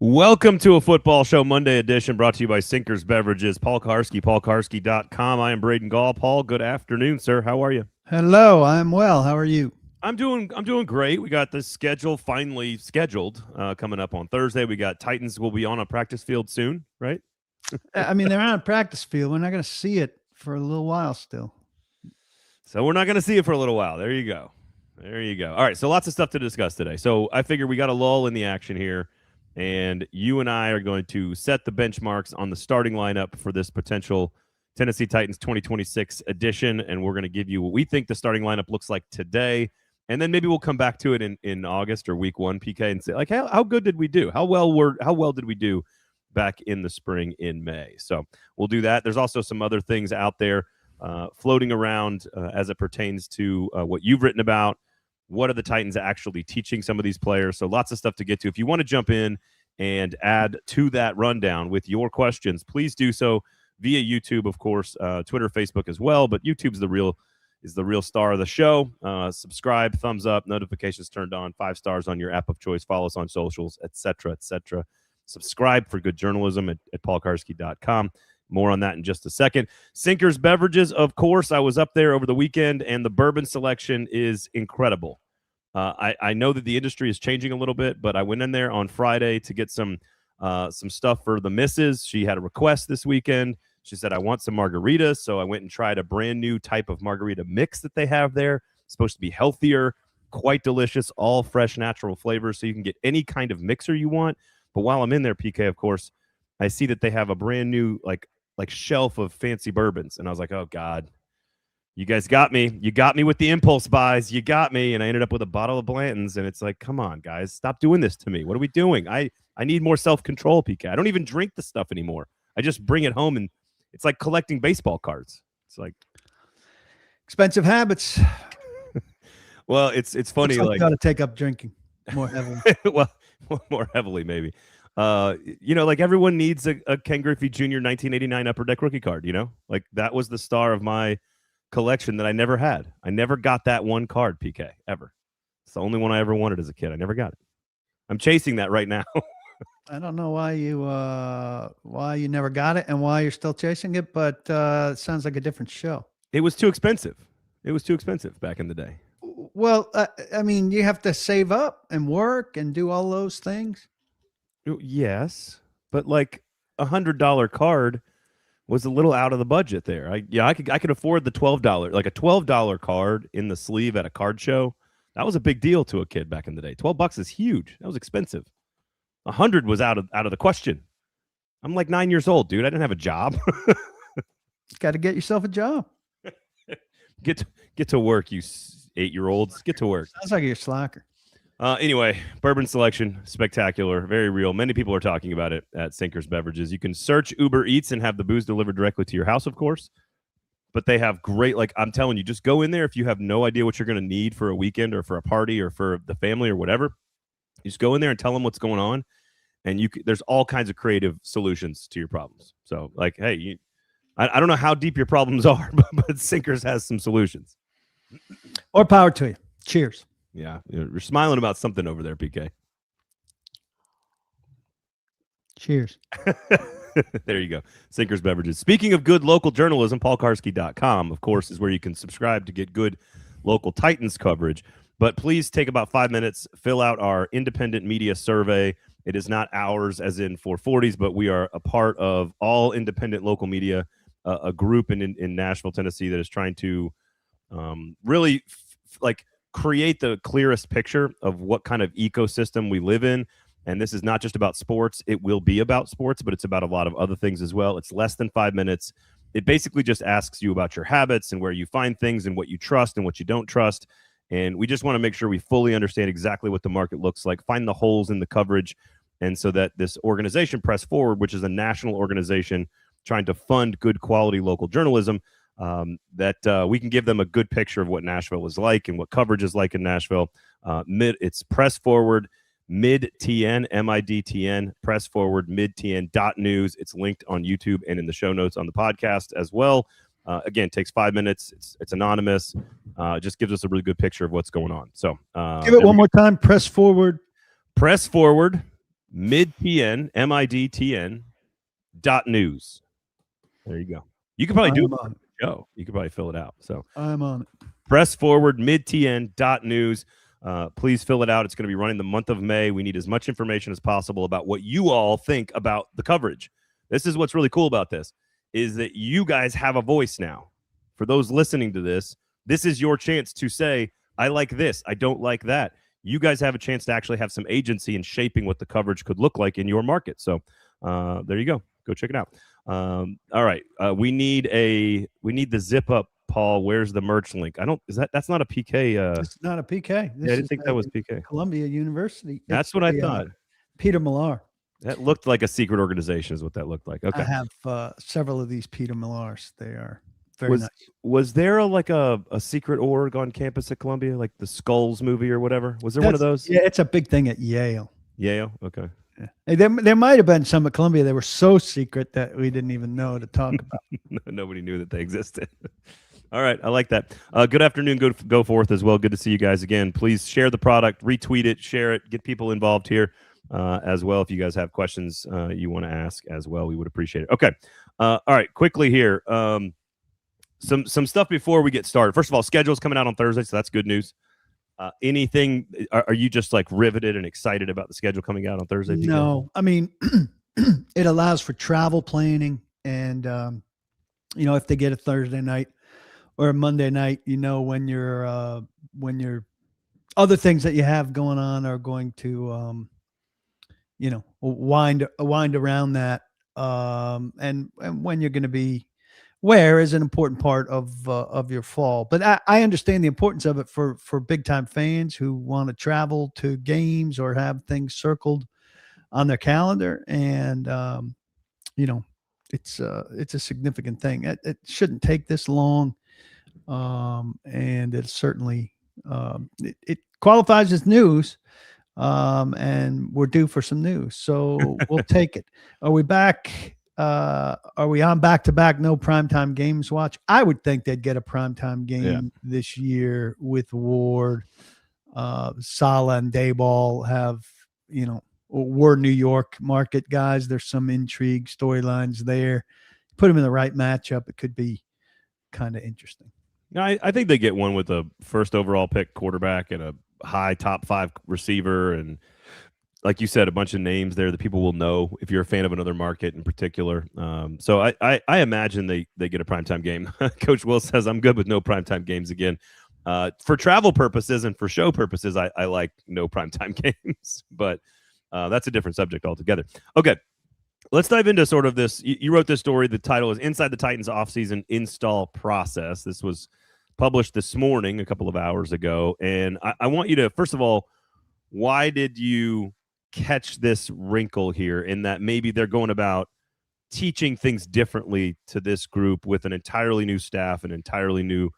Welcome to a football show Monday edition brought to you by Sinkers Beverages. Paul Kuharsky, paulkuharsky.com. I am Braden Gall. Paul, good afternoon, sir. How are you? Hello, I'm well. How are you? I'm doing great. We got the schedule finally scheduled coming up on Thursday. We got Titans will be on a practice field soon, right? I mean, they're on a practice field. We're not going to see it for a little while still. So we're not going to see it for a little while. There you go. There you go. All right, so lots of stuff to discuss today. So I figure we got a lull in the action here, and you and I are going to set the benchmarks on the starting lineup for this potential Tennessee Titans 2026 edition, and we're going to give you what we think the starting lineup looks like today, and then maybe we'll come back to it in August or week one, PK, and say, like, how good did we do? How well did we do back in the spring in May? So we'll do that. There's also some other things out there floating around as it pertains to what you've written about. What are the Titans actually teaching some of these players? So lots of stuff to get to. If you want to jump in and add to that rundown with your questions, please do so via YouTube, of course, Twitter, Facebook as well. But YouTube's the real star of the show. Subscribe, thumbs up, notifications turned on, 5 stars on your app of choice. Follow us on socials, etc., etc. Subscribe for good journalism at paulkuharsky.com. More on that in just a second. Sinkers Beverages, of course. I was up there over the weekend, and the bourbon selection is incredible. I know that the industry is changing a little bit, but I went in there on Friday to get some stuff for the missus. She had a request this weekend. She said, I want some margaritas, so I went and tried a brand new type of margarita mix that they have there. It's supposed to be healthier, quite delicious, all fresh, natural flavors, so you can get any kind of mixer you want. But while I'm in there, PK, of course, I see that they have a brand new like shelf of fancy bourbons, and I was like, oh God, you guys got me. You got me with the impulse buys. You got me, and I ended up with a bottle of Blanton's, and it's like, come on, guys, stop doing this to me. What are we doing? I need more self-control, PK. I don't even drink the stuff anymore. I just bring it home, and it's like collecting baseball cards. It's like expensive habits. Well, it's funny. Like you got to take up drinking more heavily. Well, more heavily, maybe. Like everyone needs a Ken Griffey Jr. 1989 Upper Deck rookie card, Like that was the star of my collection that I never had. I never got that one card, PK, ever. It's the only one I ever wanted as a kid. I never got it. I'm chasing that right now. I don't know why you never got it and why you're still chasing it, but it sounds like a different show. It was too expensive. It was too expensive back in the day. Well, I mean, you have to save up and work and do all those things. Yes, but like $100 card was a little out of the budget there. I could afford the $12, like a $12 card in the sleeve at a card show. That was a big deal to a kid back in the day. $12 is huge. That was expensive. 100 was out of the question. I'm like 9 years old, dude. I didn't have a job. Got to get yourself a job. Get to work, you 8-year-olds. Get to work. Sounds like you're a slacker. Anyway, bourbon selection, spectacular, very real. Many people are talking about it at Sinkers Beverages. You can search Uber Eats and have the booze delivered directly to your house, of course. But they have great, like I'm telling you, just go in there if you have no idea what you're going to need for a weekend or for a party or for the family or whatever. You just go in there and tell them what's going on, and there's all kinds of creative solutions to your problems. So, like, hey, I don't know how deep your problems are, but Sinkers has some solutions. Or power to you. Cheers. Yeah, you're smiling about something over there, PK. Cheers. There you go. Sinkers Beverages. Speaking of good local journalism, paulkuharsky.com, of course, is where you can subscribe to get good local Titans coverage. But please take about 5 minutes, fill out our independent media survey. It is not ours as in 440s, but we are a part of all independent local media, a group in Nashville, Tennessee that is trying to really create the clearest picture of what kind of ecosystem we live in. And this is not just about sports. It will be about sports, but it's about a lot of other things as well. It's less than 5 minutes. It basically just asks you about your habits and where you find things and what you trust and what you don't trust. And we just want to make sure we fully understand exactly what the market looks like, find the holes in the coverage, and so that this organization, Press Forward, which is a national organization trying to fund good quality local journalism, that we can give them a good picture of what Nashville is like and what coverage is like in Nashville. It's Press Forward MidTN, MIDTN, Press Forward MidTN.news. It's linked on YouTube and in the show notes on the podcast as well. Again, it takes 5 minutes. It's anonymous. It just gives us a really good picture of what's going on. So give it one more time. Press Forward. Press Forward midtn, MIDTN .news. There you go. You could probably do it on the show. You could probably fill it out. So I'm on it. press forward midtn.news. Please fill it out. It's going to be running the month of May. We need as much information as possible about what you all think about the coverage. This is what's really cool about this, is that you guys have a voice now. For those listening to this, this is your chance to say, I like this, I don't like that. You guys have a chance to actually have some agency in shaping what the coverage could look like in your market. So there you go. Go check it out. All right. We need the zip up, Paul. Where's the merch link? That's not a PK. It's not a PK. I didn't think that was PK. Columbia University. That's what I thought. Peter Millar. That looked like a secret organization is what that looked like. Okay. I have several of these Peter Millars. They are very nice. Was there a secret org on campus at Columbia, like the Skulls movie or whatever? Was there one of those? Yeah, it's a big thing at Yale. Yale? Okay. Yeah. Hey, there might have been some at Columbia. They were so secret that we didn't even know to talk about. Nobody knew that they existed. All right. I like that. Good afternoon. Go forth as well. Good to see you guys again. Please share the product, retweet it, share it, get people involved here as well. If you guys have questions you want to ask as well, we would appreciate it. Okay. All right. Quickly here. Some stuff before we get started. First of all, schedule's coming out on Thursday, so that's good news. Anything? Are you just like riveted and excited about the schedule coming out on Thursday? No, I mean, it allows for travel planning, and if they get a Thursday night or a Monday night, when your other things that you have going on are going to, wind around that, and when you're going to be where is an important part of your fall. But I understand the importance of it for big time fans who want to travel to games or have things circled on their calendar. And, it's a significant thing. It shouldn't take this long. And it's certainly, it qualifies as news. And we're due for some news. So we'll take it. Are we back? Are we on back-to-back no primetime games watch? I would think they'd get a primetime game this year with Ward. Saleh and Dayball have, we're New York market guys. There's some intrigue storylines there. Put them in the right matchup, it could be kind of interesting. I think they get one with a first overall pick quarterback and a high top 5 receiver, and like you said, a bunch of names there that people will know if you're a fan of another market in particular. So I imagine they get a primetime game. Coach Will says, I'm good with no primetime games again. For travel purposes and for show purposes, I like no primetime games. But that's a different subject altogether. Okay, let's dive into sort of this. You wrote this story. The title is Inside the Titans Offseason Install Process. This was published this morning, a couple of hours ago. And I want you to, first of all, why did you catch this wrinkle here in that maybe they're going about teaching things differently to this group with an entirely new staff, an entirely new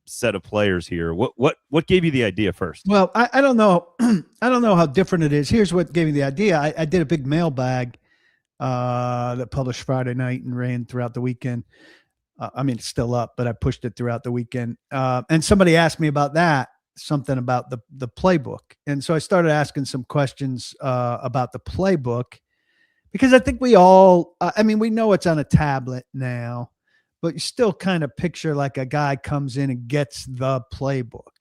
set of players here? What gave you the idea first? Well, I don't know. I don't know how different it is. Here's what gave me the idea. I did a big mailbag that published Friday night and ran throughout the weekend. I mean, it's still up, but I pushed it throughout the weekend. And somebody asked me about that. Something about the playbook. And so I started asking some questions about the playbook, because I think we all, we know it's on a tablet now, but you still kind of picture like a guy comes in and gets the playbook.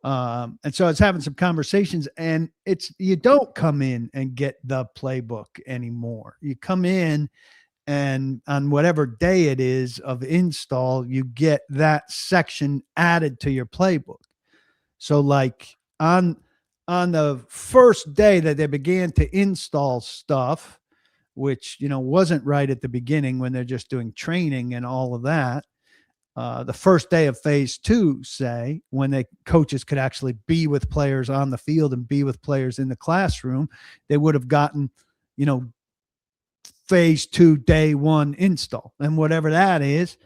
And so I was having some conversations, and you don't come in and get the playbook anymore. You come in, and on whatever day it is of install, you get that section added to your playbook. So like on the first day that they began to install stuff, which, wasn't right at the beginning when they're just doing training and all of that, the first day of phase 2, say, when the coaches could actually be with players on the field and be with players in the classroom, they would have gotten, phase 2, day 1 install. And whatever that is,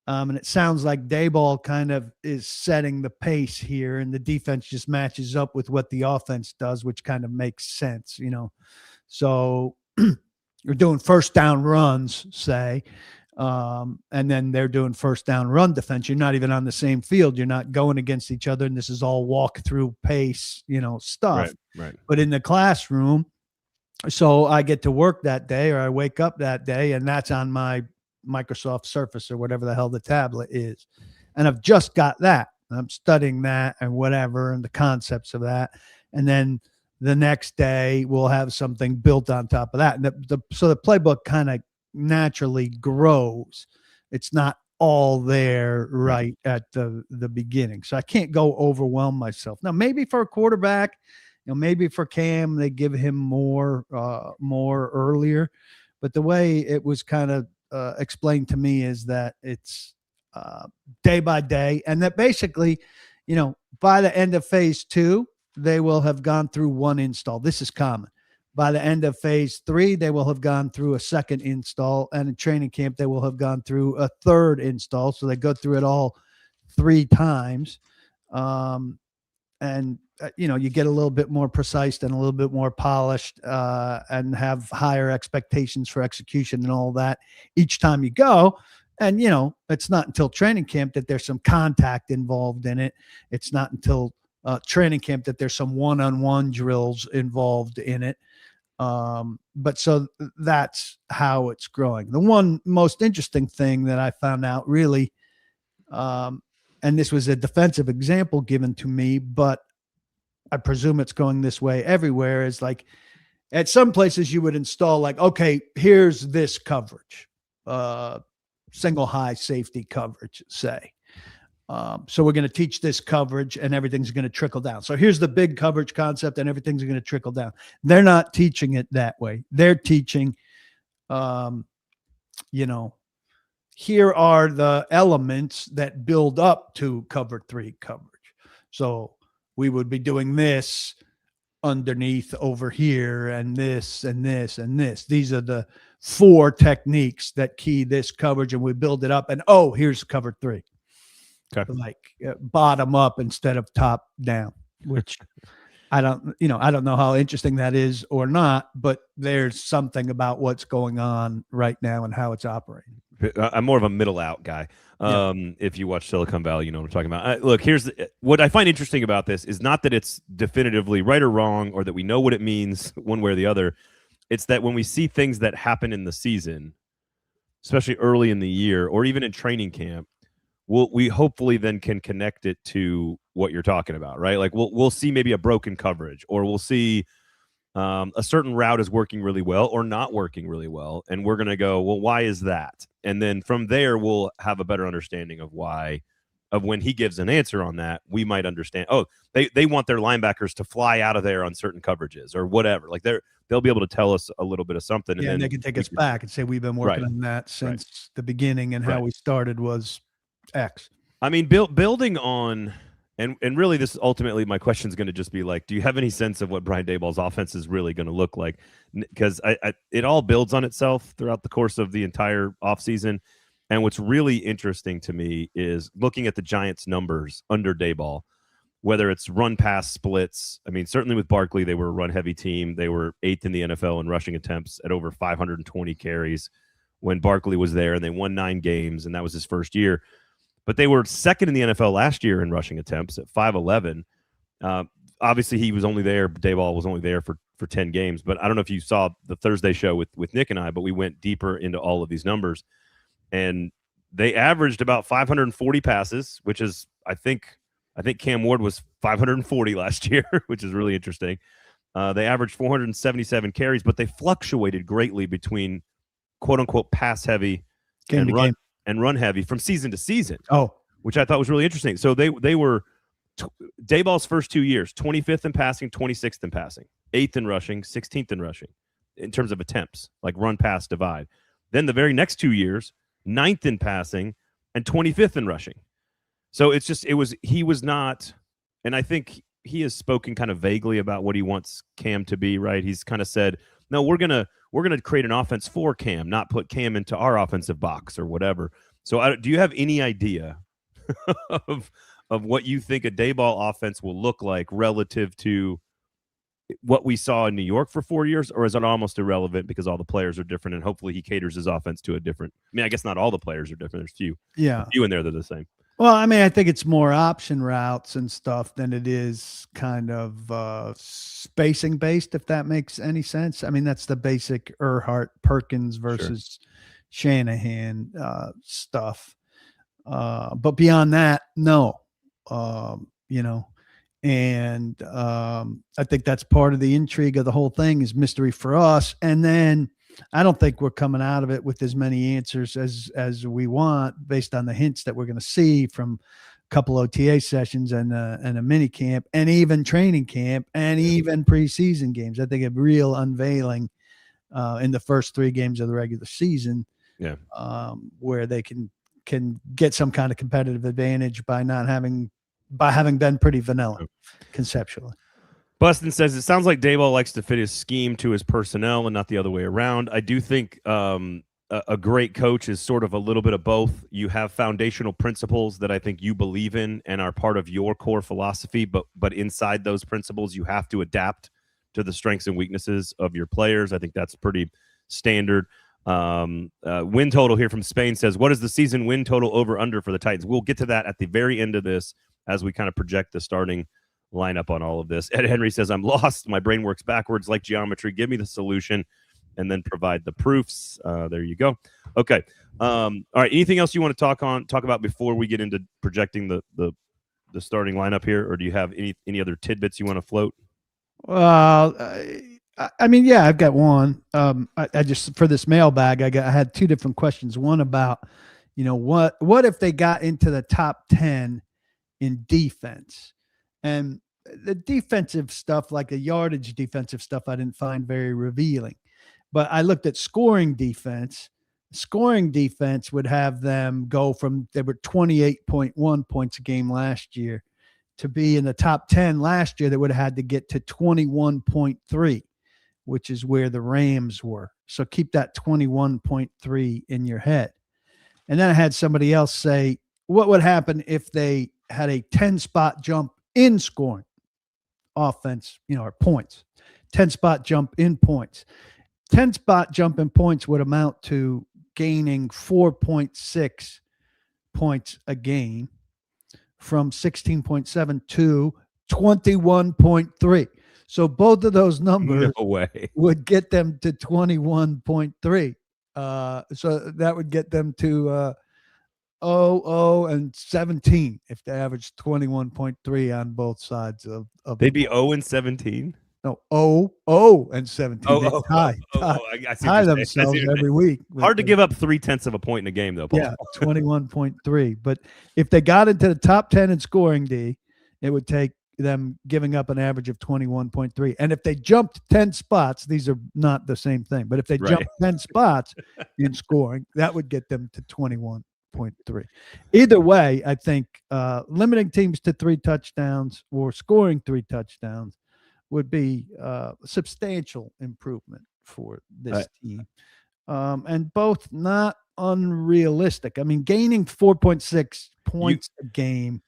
and it sounds like Dayball kind of is setting the pace here, and the defense just matches up with what the offense does, which kind of makes sense, So you're doing first down runs, say, and then they're doing first down run defense. You're not even on the same field. You're not going against each other, and this is all walk through pace, stuff. Right. But in the classroom, So I get to work that day, or I wake up that day, and that's on my Microsoft Surface or whatever the hell the tablet is. And I've just got that. I'm studying that and whatever, and the concepts of that. And then the next day we'll have something built on top of that. And so the playbook kind of naturally grows. It's not all there right at the beginning. So I can't go overwhelm myself. Now, maybe for a quarterback, maybe for Cam, they give him more earlier. But the way it was kind of explained to me is that it's day by day, and that basically, by the end of phase 2, they will have gone through one install. This is common. By the end of phase 3, they will have gone through a second install, and in training camp, they will have gone through a third install. So they go through it all 3 times. And you get a little bit more precise and a little bit more polished, and have higher expectations for execution and all that each time you go. And, it's not until training camp that there's some contact involved in it. It's not until training camp that there's some one-on-one drills involved in it. But so that's how it's growing. The one most interesting thing that I found out really, and this was a defensive example given to me, but I presume it's going this way everywhere, is like at some places you would install like, okay, here's this coverage, single high safety coverage, say. So we're going to teach this coverage and everything's going to trickle down. So here's the big coverage concept and everything's going to trickle down. They're not teaching it that way. They're teaching, here are the elements that build up to cover 3 coverage. So we would be doing this underneath over here, and this and this and this. These are the 4 techniques that key this coverage, and we build it up. And here's cover 3. Okay. Like bottom up instead of top down, which I don't know how interesting that is or not, but there's something about what's going on right now and how it's operating. I'm more of a middle out guy. If you watch Silicon Valley, you know what I'm talking about. Look, here's what I find interesting about this is not that it's definitively right or wrong, or that we know what it means one way or the other. It's that when we see things that happen in the season, especially early in the year or even in training camp, we hopefully then can connect it to what you're talking about, right? Like we'll see maybe a broken coverage, or we'll see a certain route is working really well or not working really well, and we're going to go, well, why is that? And then from there, we'll have a better understanding of why, of when he gives an answer on that, we might understand, they want their linebackers to fly out of there on certain coverages or whatever. Like they'll be able to tell us a little bit of something. Yeah, and then they can take us back and say, we've been working on that since the beginning, and how we started was X. I mean, building on, and really this ultimately my question is going to just be like, do you have any sense of what Brian Daboll's offense is really going to look like? Because it all builds on itself throughout the course of the entire offseason. And what's really interesting to me is looking at the Giants' numbers under Daboll, whether it's run-pass splits. I mean, certainly with Barkley, they were a run-heavy team. They were 8th in the NFL in rushing attempts at over 520 carries when Barkley was there, and they won 9 games, and that was his first year. But they were 2nd in the NFL last year in rushing attempts at 511. Obviously, he was only there. Daboll was only there for 10 games. But I don't know if you saw the Thursday show with Nick and I, but we went deeper into all of these numbers. And they averaged about 540 passes, which is, I think Cam Ward was 540 last year, which is really interesting. They averaged 477 carries, but they fluctuated greatly between quote-unquote pass-heavy and run heavy from season to season. Which I thought was really interesting. So they were Daboll's first 2 years, 25th in passing, 26th in passing, 8th in rushing, 16th in rushing in terms of attempts, like run pass divide. Then the very next 2 years, 9th in passing and 25th in rushing. So he was not, and I think he has spoken kind of vaguely about what he wants Cam to be, right? He's kind of said, no, we're gonna create an offense for Cam, not put Cam into our offensive box or whatever. So do you have any idea of what you think a Daboll offense will look like relative to what we saw in New York for 4 years, or is it almost irrelevant because all the players are different and hopefully he caters his offense to a different? I mean, I guess not all the players are different. There's few in there that are the same. Well, I mean, I think it's more option routes and stuff than it is kind of spacing based, if that makes any sense. I mean, that's the basic Earhart Perkins Sure. versus Shanahan stuff. But beyond that, no. You know, and I think that's part of the intrigue of the whole thing is mystery for us. And then I don't think we're coming out of it with as many answers as we want based on the hints that we're going to see from a couple OTA sessions and a mini camp and even training camp and even preseason games. I think a real unveiling in the first 3 games of the regular season, Yeah. where they can get some kind of competitive advantage by having been pretty vanilla conceptually. Bustin says it sounds like Dayball likes to fit his scheme to his personnel and not the other way around. I do think a great coach is sort of a little bit of both. You have foundational principles that I think you believe in and are part of your core philosophy, but inside those principles, you have to adapt to the strengths and weaknesses of your players. I think that's pretty standard. Win total here from Spain says, what is the season win total over under for the Titans? We'll get to that at the very end of this as we kind of project the starting lineup on all of this. Ed Henry says, I'm lost. My brain works backwards like geometry. Give me the solution and then provide the proofs. There you go. Okay. All right. Anything else you want to talk about before we get into projecting the starting lineup here? Or do you have any other tidbits you want to float? Well, I mean, yeah, I've got one. I just, for this mailbag, I had 2 different questions. One about, what if they got into the top 10 in defense? And the defensive stuff, like the yardage defensive stuff, I didn't find very revealing. But I looked at scoring defense. Scoring defense would have them go from, they were 28.1 points a game last year, to be in the top 10 last year. They would have had to get to 21.3, which is where the Rams were. So keep that 21.3 in your head. And then I had somebody else say, what would happen if they had a 10-spot jump in scoring offense, or points, 10-spot jump in points. 10-spot jump in points would amount to gaining 4.6 points a game from 16.7 to 21.3. So both of those numbers would get them to 21.3. So that would get them to 0 and 17 if they average 21.3 on both sides of they'd be 0 and 17. No, 0 and 17. They tie themselves every week. Hard to give up 0.3 of a point in a game, though, Paul. Yeah, 21.3. But if they got into the top 10 in scoring D, it would take them giving up an average of 21.3. And if they jumped 10 spots, these are not the same thing, but if they jumped 10 spots in scoring, that would get them to 21.3. Either way, I think limiting teams to 3 touchdowns or scoring 3 touchdowns would be a substantial improvement for this team. And both not unrealistic. I mean, gaining 4.6 points a game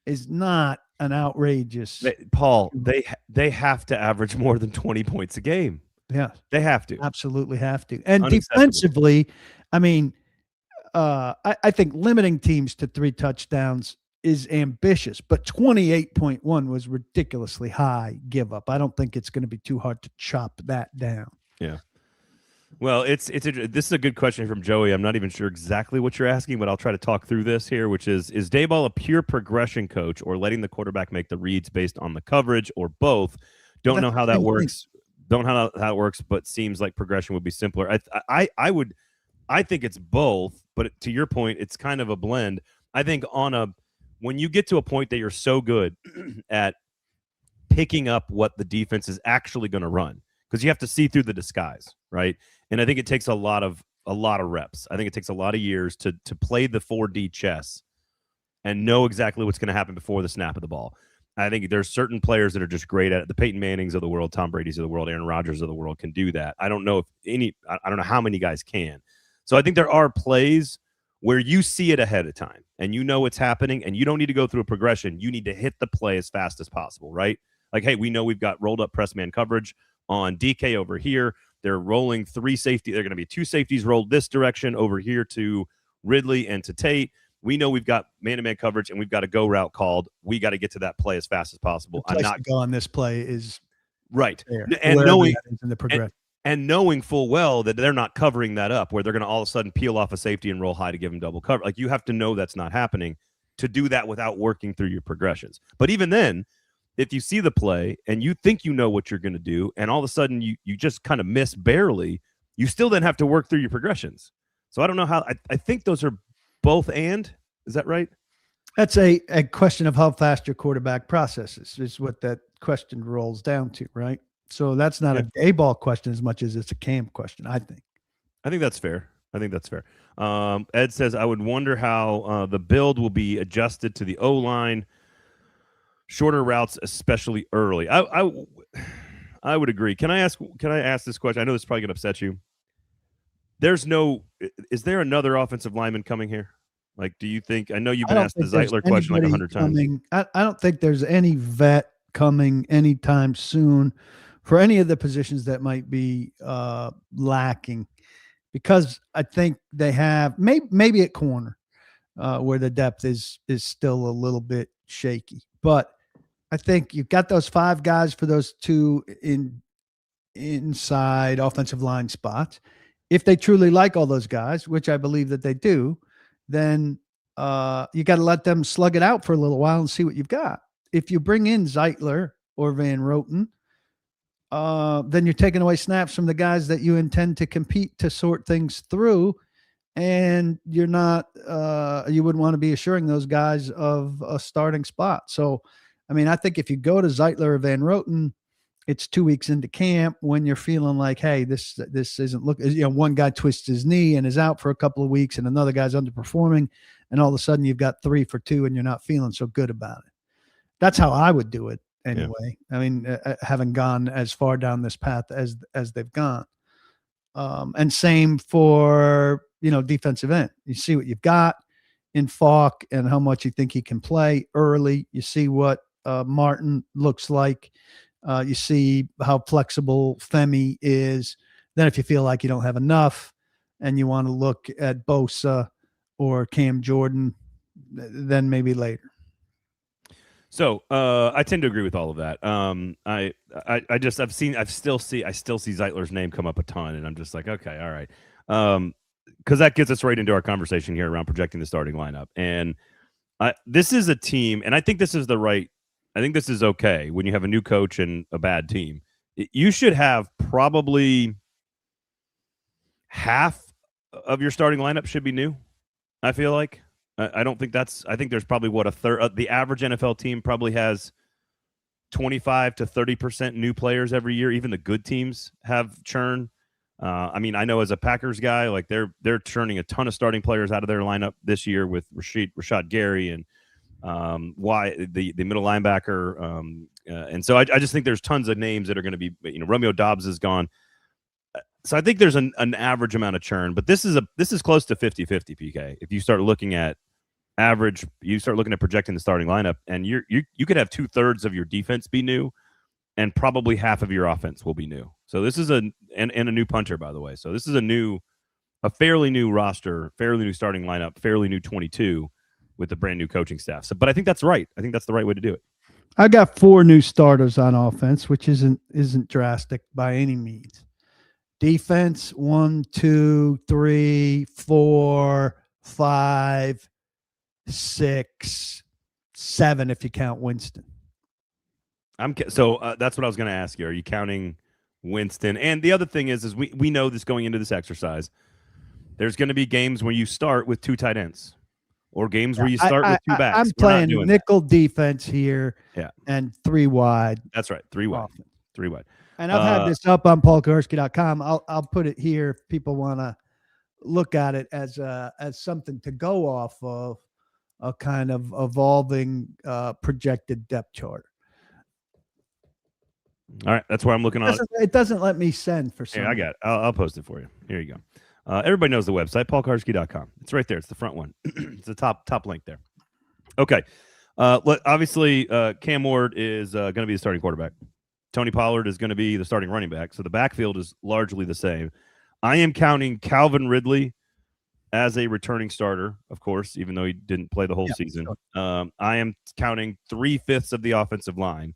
is not an outrageous. Paul, they have to average more than 20 points a game. Yeah. They have to. Absolutely have to. And defensively, I mean, I think limiting teams to 3 touchdowns is ambitious, but 28.1 was ridiculously high give up. I don't think it's going to be too hard to chop that down. Yeah. Well, this is a good question from Joey. I'm not even sure exactly what you're asking, but I'll try to talk through this here, which is Dayball a pure progression coach or letting the quarterback make the reads based on the coverage or both? Don't know how that works. Don't know how it works, but seems like progression would be simpler. I think it's both, but to your point, it's kind of a blend. I think when you get to a point that you're so good at picking up what the defense is actually going to run, because you have to see through the disguise, right? And I think it takes a lot of reps. I think it takes a lot of years to play the 4D chess and know exactly what's going to happen before the snap of the ball. I think there's certain players that are just great at it. The Peyton Mannings of the world, Tom Brady's of the world, Aaron Rodgers of the world can do that. I don't know how many guys can. So I think there are plays where you see it ahead of time and you know what's happening and you don't need to go through a progression. You need to hit the play as fast as possible, right? Like, hey, we know we've got rolled up press man coverage on DK over here. They're rolling 3 safety. They're going to be 2 safeties rolled this direction over here to Ridley and to Tate. We know we've got man-to-man coverage and we've got a go route called. We got to get to that play as fast as possible. The place to go on this play is right. there, And knowing in the progression. And knowing full well that they're not covering that up, where they're going to all of a sudden peel off a safety and roll high to give them double cover. Like, you have to know that's not happening to do that without working through your progressions. But even then, if you see the play and you think you know what you're going to do, and all of a sudden you just kind of miss barely, you still then have to work through your progressions. So I don't know how. I think those are both and. Is that right? That's a question of how fast your quarterback processes is what that question rolls down to, right? So that's not a A-ball question as much as it's a Cam question, I think. I think that's fair. Ed says, I would wonder how the build will be adjusted to the O-line, shorter routes, especially early. I would agree. Can I ask this question? I know this is probably going to upset you. Is there another offensive lineman coming here? Like, do you think? I know you've been asked the Zeitler question like 100 times. I don't think there's any vet coming anytime soon for any of the positions that might be lacking, because I think they have maybe at corner where the depth is still a little bit shaky. But I think you've got those 5 guys for those 2 inside offensive line spots. If they truly like all those guys, which I believe that they do, then you got to let them slug it out for a little while and see what you've got. If you bring in Zeitler or Van Roten, then you're taking away snaps from the guys that you intend to compete to sort things through, and you're not you wouldn't want to be assuring those guys of a starting spot. So, I mean, I think if you go to Zeitler or Van Roten, it's 2 weeks into camp when you're feeling like, hey, this isn't looking. One guy twists his knee and is out for a couple of weeks, and another guy's underperforming, and all of a sudden you've got 3 for 2, and you're not feeling so good about it. That's how I would do it. Anyway, I mean, having gone as far down this path as they've gone, and same for defensive end. You see what you've got in Falk and how much you think he can play early. You see what Martin looks like. You see how flexible Femi is. Then, if you feel like you don't have enough, and you want to look at Bosa or Cam Jordan, then maybe later. So I tend to agree with all of that. I still see Zeitler's name come up a ton, and I'm just like, okay, all right, because that gets us right into our conversation here around projecting the starting lineup. And this is a team, and I think this is okay when you have a new coach and a bad team. You should have probably half of your starting lineup should be new. I feel like. I don't think I think there's probably a third. The average NFL team probably has 25 to 30% new players every year. Even the good teams have churn. I mean, I know as a Packers guy, like they're churning a ton of starting players out of their lineup this year with Rashad Gary and the middle linebacker. And so I just think there's tons of names that are going to be. Romeo Doubs is gone. So I think there's an average amount of churn, but this is close to 50-50, PK. If you start looking at average, you start looking at projecting the starting lineup, and you could have 2/3 of your defense be new, and probably half of your offense will be new. So this is a new punter, by the way. So this is a fairly new roster, fairly new starting lineup, fairly new 22 with a brand new coaching staff. So, but I think that's right. I think that's the right way to do it. I got 4 new starters on offense, which isn't drastic by any means. Defense 1, 2, 3, 4, 5, 6, 7 if you count Winston. So that's what I was going to ask you. Are you counting Winston? And the other thing is we know this going into this exercise. There's going to be games where you start with 2 tight ends, or games where you start with 2 backs. I'm playing nickel defense here, and 3 wide. That's right, 3 wide. 3 wide. And I've had this up on paulkuharsky.com. I'll put it here if people want to look at it as something to go off of, a kind of evolving projected depth chart. All right, that's where I'm looking on. It doesn't let me send for some. Yeah, I got it. I'll post it for you. Here you go. Everybody knows the website, paulkuharsky.com. It's right there. It's the front one. It's the top link there. Okay. Obviously, Cam Ward is going to be the starting quarterback. Tony Pollard is going to be the starting running back. So the backfield is largely the same. I am counting Calvin Ridley as a returning starter, of course, even though he didn't play the whole season. Sure. I am counting 3/5 of the offensive line.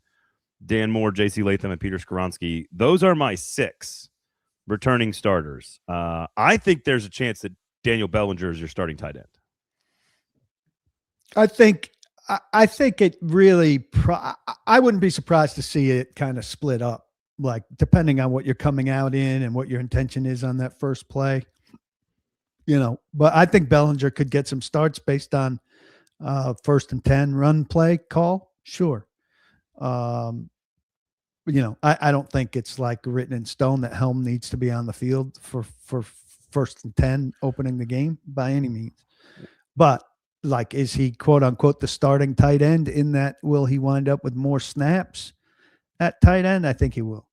Dan Moore, J.C. Latham, and Peter Skoronski. Those are my 6 returning starters. I think there's a chance that Daniel Bellinger is your starting tight end. I think it really. I wouldn't be surprised to see it kind of split up, like depending on what you're coming out in and what your intention is on that first play. But I think Bellinger could get some starts based on 1st and 10 run play call. Sure. I don't think it's like written in stone that Helm needs to be on the field for 1st and 10 opening the game by any means. But like, is he quote unquote the starting tight end in that? Will he wind up with more snaps at tight end? I think he will.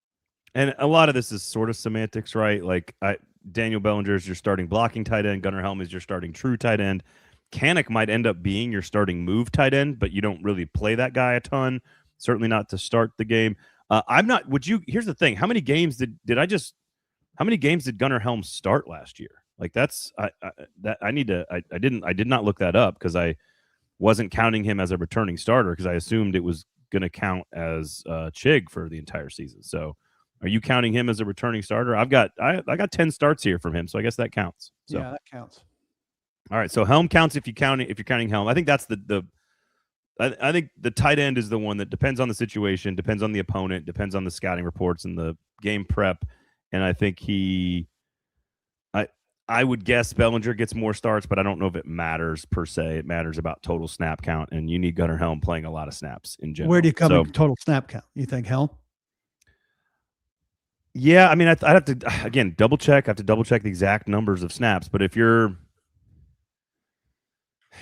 And a lot of this is sort of semantics, right? Like Daniel Bellinger is your starting blocking tight end. Gunnar Helm is your starting true tight end. Canik might end up being your starting move tight end, but you don't really play that guy a ton. Certainly not to start the game. I'm not. Here's the thing. How many games did Gunnar Helm start last year? Like I did not look that up because I wasn't counting him as a returning starter because I assumed it was going to count as Chig for the entire season. So are you counting him as a returning starter? I got 10 starts here from him, so I guess that counts. So. Yeah, that counts. All right, so Helm counts if you're counting Helm. I think that's I think the tight end is the one that depends on the situation, depends on the opponent, depends on the scouting reports and the game prep. And I think I would guess Bellinger gets more starts, but I don't know if it matters per se. It matters about total snap count, and you need Gunnar Helm playing a lot of snaps in general. Where do you come in total snap count? You think Helm? Yeah, I mean, I'd have to, again, double check. I have to double check the exact numbers of snaps. But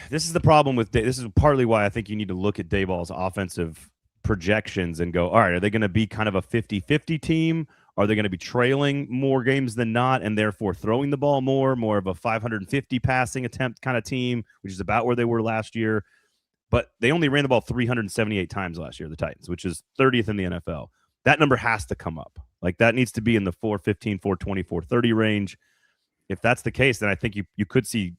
this is the problem this is partly why I think you need to look at Dayball's offensive projections and go, all right, are they going to be kind of a 50-50 team? Are they going to be trailing more games than not and therefore throwing the ball more of a 550 passing attempt kind of team, which is about where they were last year? But they only ran the ball 378 times last year, the Titans, which is 30th in the NFL. That number has to come up. Like that needs to be in the 415, 420, 430 range. If that's the case, then I think you could see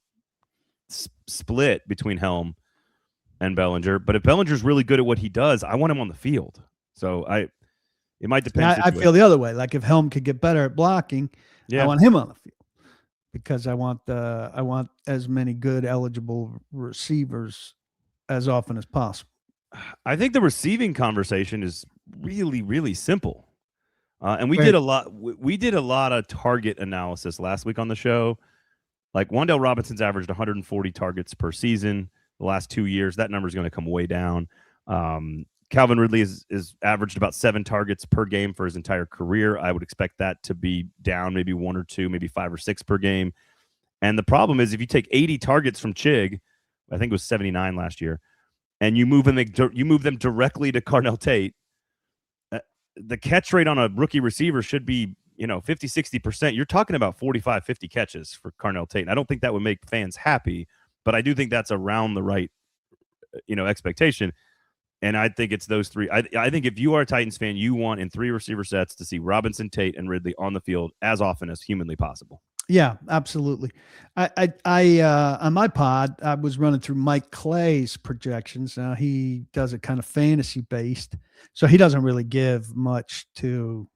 split between Helm and Bellinger. But if Bellinger's really good at what he does, I want him on the field. So it might depend. I feel the other way. Like if Helm could get better at blocking, I want him on the field because I want as many good eligible receivers as often as possible. I think the receiving conversation is really, really simple. And we did a lot of target analysis last week on the show. Like Wan'Dale Robinson's averaged 140 targets per season the last 2 years. That number is going to come way down. Calvin Ridley is averaged about 7 targets per game for his entire career. I would expect that to be down maybe 1 or 2, maybe 5 or 6 per game. And the problem is if you take 80 targets from Chig, I think it was 79 last year, and you move them directly to Carnell Tate, the catch rate on a rookie receiver should be 50-60%. You're talking about 45-50 catches for Carnell Tate. And I don't think that would make fans happy, but I do think that's around the right expectation. And I think it's those 3. I think if you are a Titans fan, you want in 3 receiver sets to see Robinson, Tate, and Ridley on the field as often as humanly possible. Yeah, absolutely. I on my pod, I was running through Mike Clay's projections. Now he does it kind of fantasy based, so he doesn't really give much to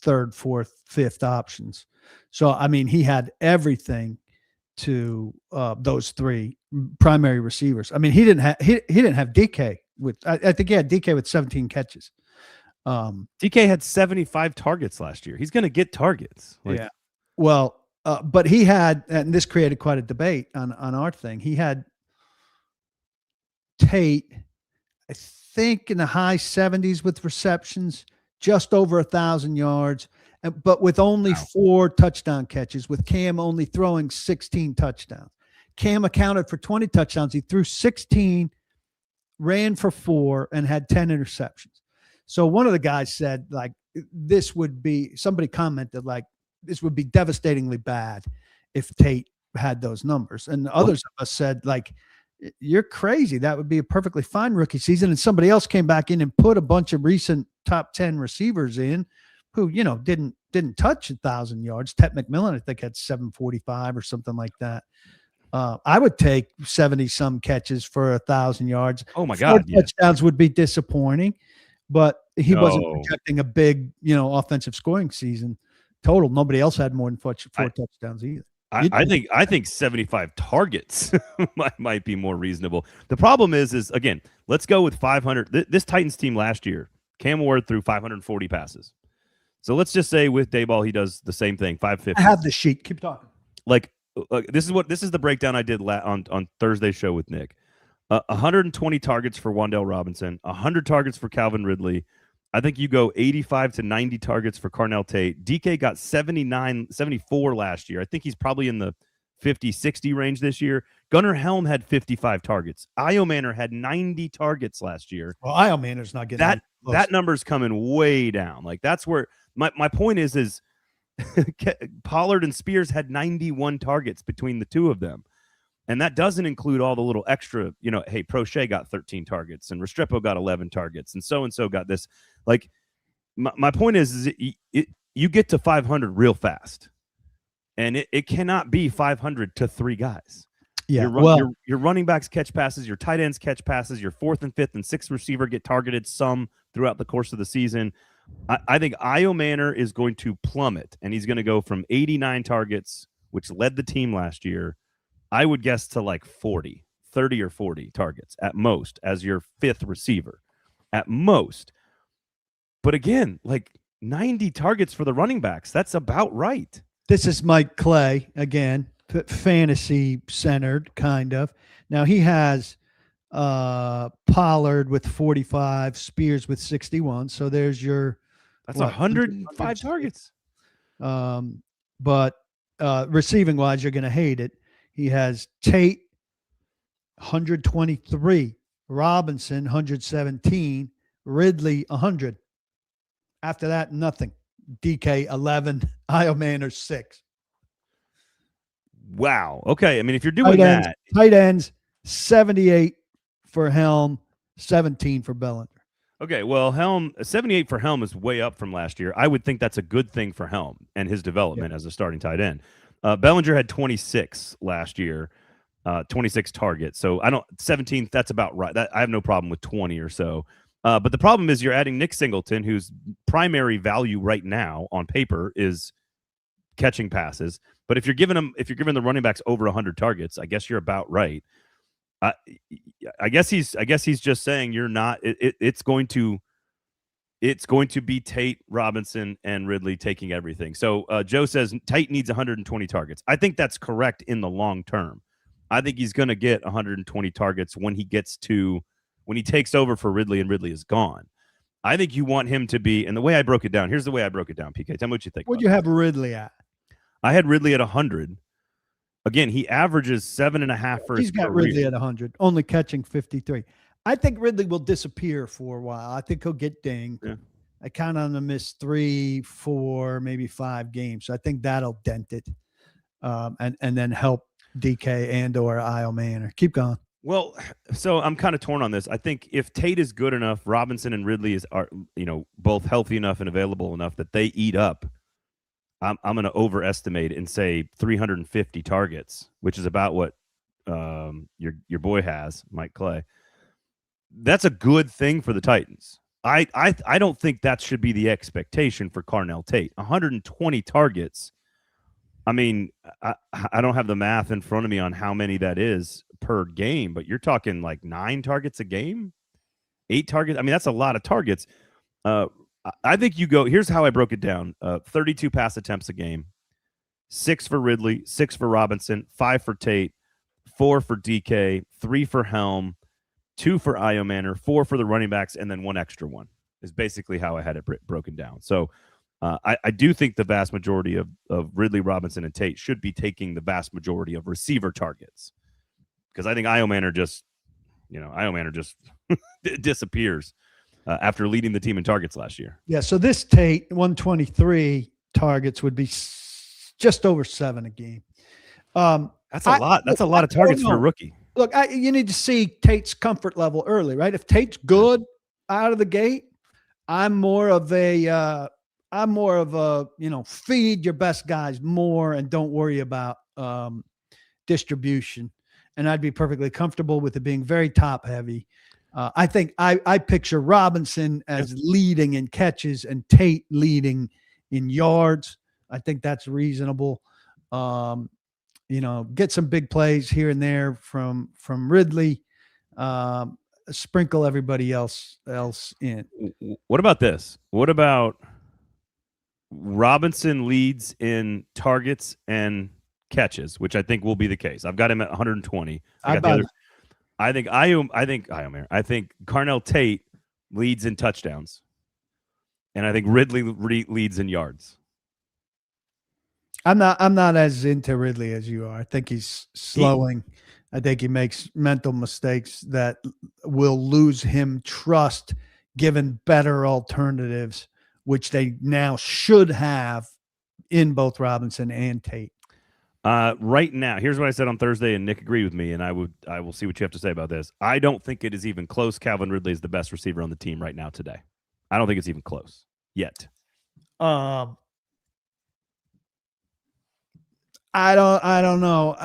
3rd, 4th, 5th options. So I mean, he had everything to those 3 primary receivers. I mean, he didn't have DK with. I think he had DK with 17 catches. DK had 75 targets last year. He's going to get targets. Yeah. Well, but he had, and this created quite a debate on our thing. He had Tate, I think, in the high 70s with receptions, just over 1,000 yards, but with only 4 touchdown catches, with Cam only throwing 16 touchdowns. Cam accounted for 20 touchdowns. He threw 16, ran for 4, and had 10 interceptions. So one of the guys said, like, somebody commented, like, this would be devastatingly bad if Tate had those numbers. And others of us said, like, you're crazy. That would be a perfectly fine rookie season. And somebody else came back in and put a bunch of recent top 10 receivers in who didn't touch 1,000 yards. Ted McMillan, I think, had 745 or something like that. I would take 70 some catches for 1,000 yards. Oh my 4 God, yeah. touchdowns would be disappointing, but he wasn't No. projecting a big, offensive scoring season total. Nobody else had more than four touchdowns either. I think 75 targets might be more reasonable. The problem is again, let's go with 500. This Titans team last year, Cam Ward threw 540 passes. So let's just say with Dayball, he does the same thing, 550. I have the sheet. Keep talking. This is the breakdown I did on Thursday's show with Nick. 120 targets for Wan'Dale Robinson, 100 targets for Calvin Ridley. I think you go 85 to 90 targets for Carnell Tate. DK got 74 last year. I think he's probably in the 50, 60 range this year. Gunnar Helm had 55 targets. Io Manor had 90 targets last year. Well, Io Manor's not getting that number's coming way down. Like, that's where my point is Pollard and Spears had 91 targets between the two of them. And that doesn't include all the little extra, hey, Prochet got 13 targets and Restrepo got 11 targets and so got this. Like, my point is you get to 500 real fast. And it cannot be 500 to 3 guys. Yeah, your running backs catch passes, your tight ends catch passes, your 4th and 5th and 6th receiver get targeted some throughout the course of the season. I think Io Manor is going to plummet, and he's going to go from 89 targets, which led the team last year, I would guess to like 30 or 40 targets at most as your 5th receiver at most. But again, like 90 targets for the running backs, that's about right. This is Mike Clay again, fantasy centered kind of. Now he has Pollard with 45, Spears with 61. So there's your that's 105 targets. But receiving wise, you're going to hate it. He has Tate 123, Robinson 117, Ridley 100. After that, nothing. DK 11, Io Manor 6. Wow. Okay. I mean, if you're doing tight ends 78 for Helm, 17 for Bellinger. Okay, well, Helm 78 for Helm is way up from last year. I would think that's a good thing for Helm and his development as a starting tight end. Bellinger had 26 last year, 26 targets. So 17. That's about right. I have no problem with 20 or so. But the problem is you're adding Nick Singleton, whose primary value right now on paper is catching passes. But if you're giving the running backs over 100 targets, I guess you're about right. I guess he's just saying you're not. It's going to be Tate, Robinson, and Ridley taking everything. So Joe says Tate needs 120 targets. I think that's correct in the long term. I think he's going to get 120 targets when he takes over for Ridley and Ridley is gone. I think you want him to be, and the way I broke it down, here's the way I broke it down, PK. Tell me what you think. What'd you have Ridley at? I had Ridley at 100. Again, he averages 7.5 for his career. He's got Ridley at 100, only catching 53. I think Ridley will disappear for a while. I think he'll get dinged. Yeah. I count on him to miss 3, 4, maybe 5 games. So I think that'll dent it, and then help DK and or Io Manor. Keep going. Well, so I'm kind of torn on this. I think if Tate is good enough, Robinson and Ridley are both healthy enough and available enough that they eat up. I'm going to overestimate and say 350 targets, which is about what your boy has, Mike Clay. That's a good thing for the Titans. I don't think that should be the expectation for Carnell Tate. 120 targets. I mean, I don't have the math in front of me on how many that is per game, but you're talking like 9 targets a game, 8 targets. I mean, that's a lot of targets. I think you go, here's how I broke it down. 32 pass attempts a game, 6 for Ridley, 6 for Robinson, 5 for Tate, 4 for DK, 3 for Helm, 2 for Io Manor, 4 for the running backs, and then 1 extra one is basically how I had it broken down. So I do think the vast majority of Ridley, Robinson, and Tate should be taking the vast majority of receiver targets, because I think Io Manor just disappears after leading the team in targets last year. Yeah, so this Tate 123 targets would be just over 7 a game. That's a lot. That's a lot of targets for a rookie. Look, you need to see Tate's comfort level early, right? If Tate's good out of the gate, I'm more of a I'm more of a, feed your best guys more and don't worry about distribution. And I'd be perfectly comfortable with it being very top heavy. I think I picture Robinson as leading in catches and Tate leading in yards. I think that's reasonable. Get some big plays here and there from Ridley. Sprinkle everybody else in. What about this? What about Robinson leads in targets and catches, which I think will be the case. I've got him at 120. I think Carnell Tate leads in touchdowns, and I think Ridley leads in yards. I'm not as into Ridley as you are. I think he's slowing. I think he makes mental mistakes that will lose him trust given better alternatives, which they now should have in both Robinson and Tate. Right now, here's what I said on Thursday, and Nick agreed with me, and I will see what you have to say about this. I don't think it is even close. Calvin Ridley is the best receiver on the team right now today. I don't think it's even close yet. I don't know.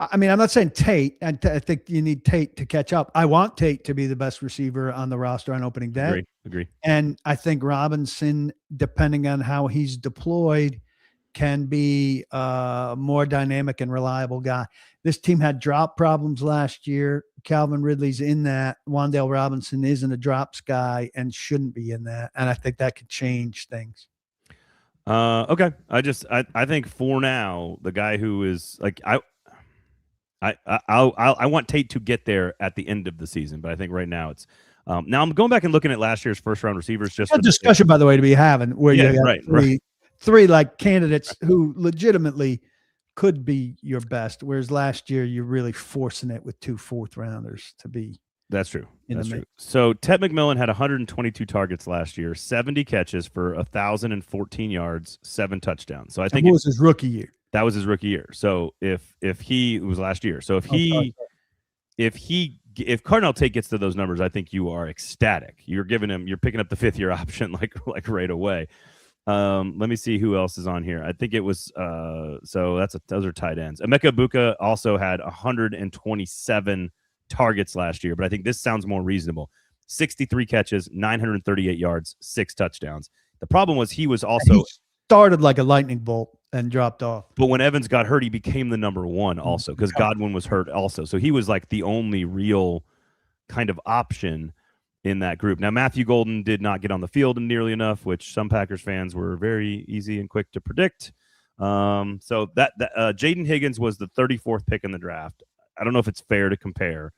I mean, I'm not saying Tate. I think you need Tate to catch up. I want Tate to be the best receiver on the roster on opening day. Agree. And I think Robinson, depending on how he's deployed, can be a more dynamic and reliable guy. This team had drop problems last year. Calvin Ridley's in that. Wan'Dale Robinson isn't a drops guy and shouldn't be in that. And I think that could change things. Okay. I think for now, the guy who is like I want Tate to get there at the end of the season, but I think right now it's now I'm going back and looking at last year's first round receivers. Just a discussion, by the way, to be having where you got three like candidates who legitimately could be your best, whereas last year you're really forcing it with 2 4th-rounders to be. That's true. That's true. So Ted McMillan had 122 targets last year, 70 catches for 1,014 yards, 7 touchdowns. So I think it was his rookie year. That was his rookie year. So if it was last year. So if Carnell Tate gets to those numbers, I think you are ecstatic. You're picking up the 5th-year option like right away. Let me see who else is on here. I think it was those are tight ends. Emeka Egbuka also had 127 targets last year, but I think this sounds more reasonable. 63 catches, 938 yards, 6 touchdowns. The problem was he started like a lightning bolt and dropped off. But when Evans got hurt, he became the number 1 also because Godwin was hurt also. So he was like the only real kind of option in that group. Now, Matthew Golden did not get on the field nearly enough, which some Packers fans were very easy and quick to predict. So that Jaden Higgins was the 34th pick in the draft. I don't know if it's fair to compare,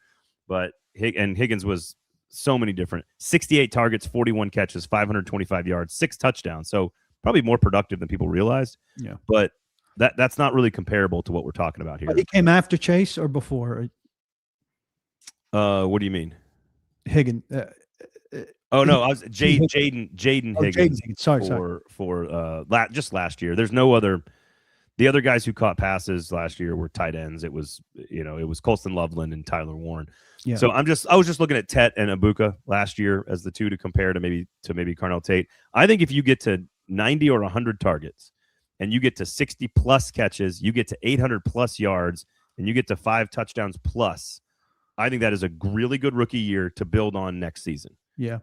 but Higgins was so many different 68 targets, 41 catches, 525 yards, 6 touchdowns. So probably more productive than people realized. Yeah. But that's not really comparable to what we're talking about here. But he came after Chase or before? What do you mean? Higgins. I was Jaden Higgins. Sorry. For just last year. There's no other. The other guys who caught passes last year were tight ends. It was Colston Loveland and Tyler Warren. Yeah. So I was just looking at Tet and Egbuka last year as the two to compare to maybe Carnell Tate. I think if you get to 90 or 100 targets and you get to 60 plus catches, you get to 800 plus yards, and you get to 5 touchdowns plus, I think that is a really good rookie year to build on next season. Yeah.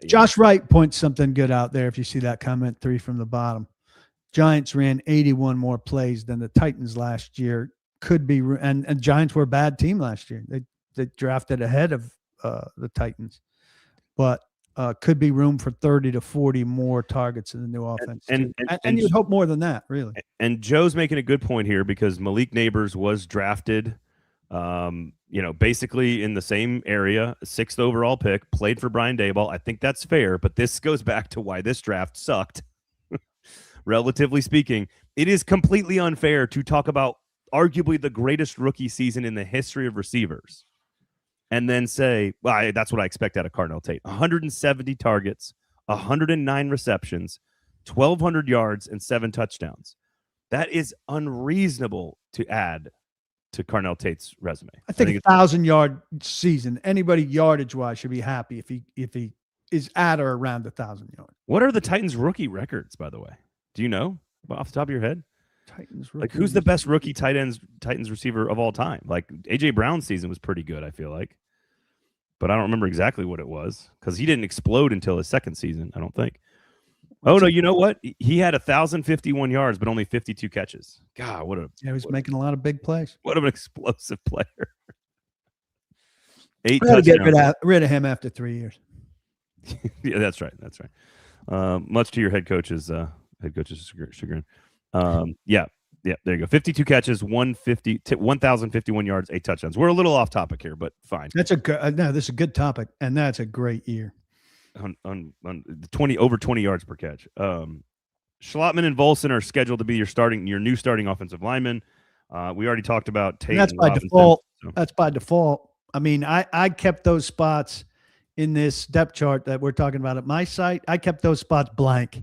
Josh Wright points something good out there. If you see that comment 3 from the bottom, Giants ran 81 more plays than the Titans last year. Could be, and Giants were a bad team last year. They drafted ahead of the Titans, but could be room for 30 to 40 more targets in the new offense. And you'd hope more than that, really. And Joe's making a good point here because Malik Neighbors was drafted, basically in the same area, 6th overall pick, played for Brian Daboll. I think that's fair, but this goes back to why this draft sucked. Relatively speaking, it is completely unfair to talk about arguably the greatest rookie season in the history of receivers and then say, well, that's what I expect out of Carnell Tate. 170 targets, 109 receptions, 1,200 yards, and 7 touchdowns. That is unreasonable to add to Carnell Tate's resume. I think 1,000-yard season, anybody yardage-wise should be happy if he is at or around 1,000 yards. What are the Titans' rookie records, by the way? Do you know off the top of your head? Titans like, who's the best rookie Titans receiver of all time? Like, A.J. Brown's season was pretty good, I feel like. But I don't remember exactly what it was because he didn't explode until his second season, I don't think. Oh, no, you know what? He had 1,051 yards, but only 52 catches. God, he was making a lot of big plays. What an explosive player. 8 touchdowns. Get rid of him after 3 years. Yeah, that's right. That's right. Much to your head coach's chagrin. Yeah, there you go. 52 catches, 1,051 yards, 8 touchdowns. We're a little off topic here, but fine. That's a good. No, this is a good topic, and that's a great year. On 20 over 20 yards per catch. Schlottman and Volson are scheduled to be your new starting offensive linemen. We already talked about Tate. That's by default. So. That's by default. I mean, I kept those spots in this depth chart that we're talking about at my site. I kept those spots blank.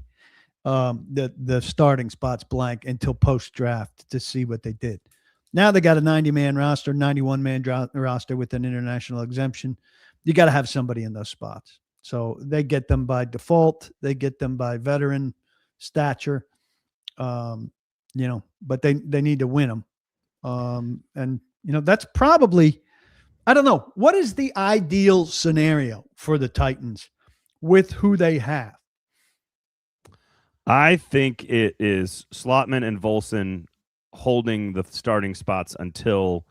The starting spots blank until post draft to see what they did. Now they got a 90-man roster, 91-man roster with an international exemption. You got to have somebody in those spots. So they get them by default. They get them by veteran stature, but they need to win them. And that's probably, I don't know. What is the ideal scenario for the Titans with who they have? I think it is Schlottman and Volson holding the starting spots until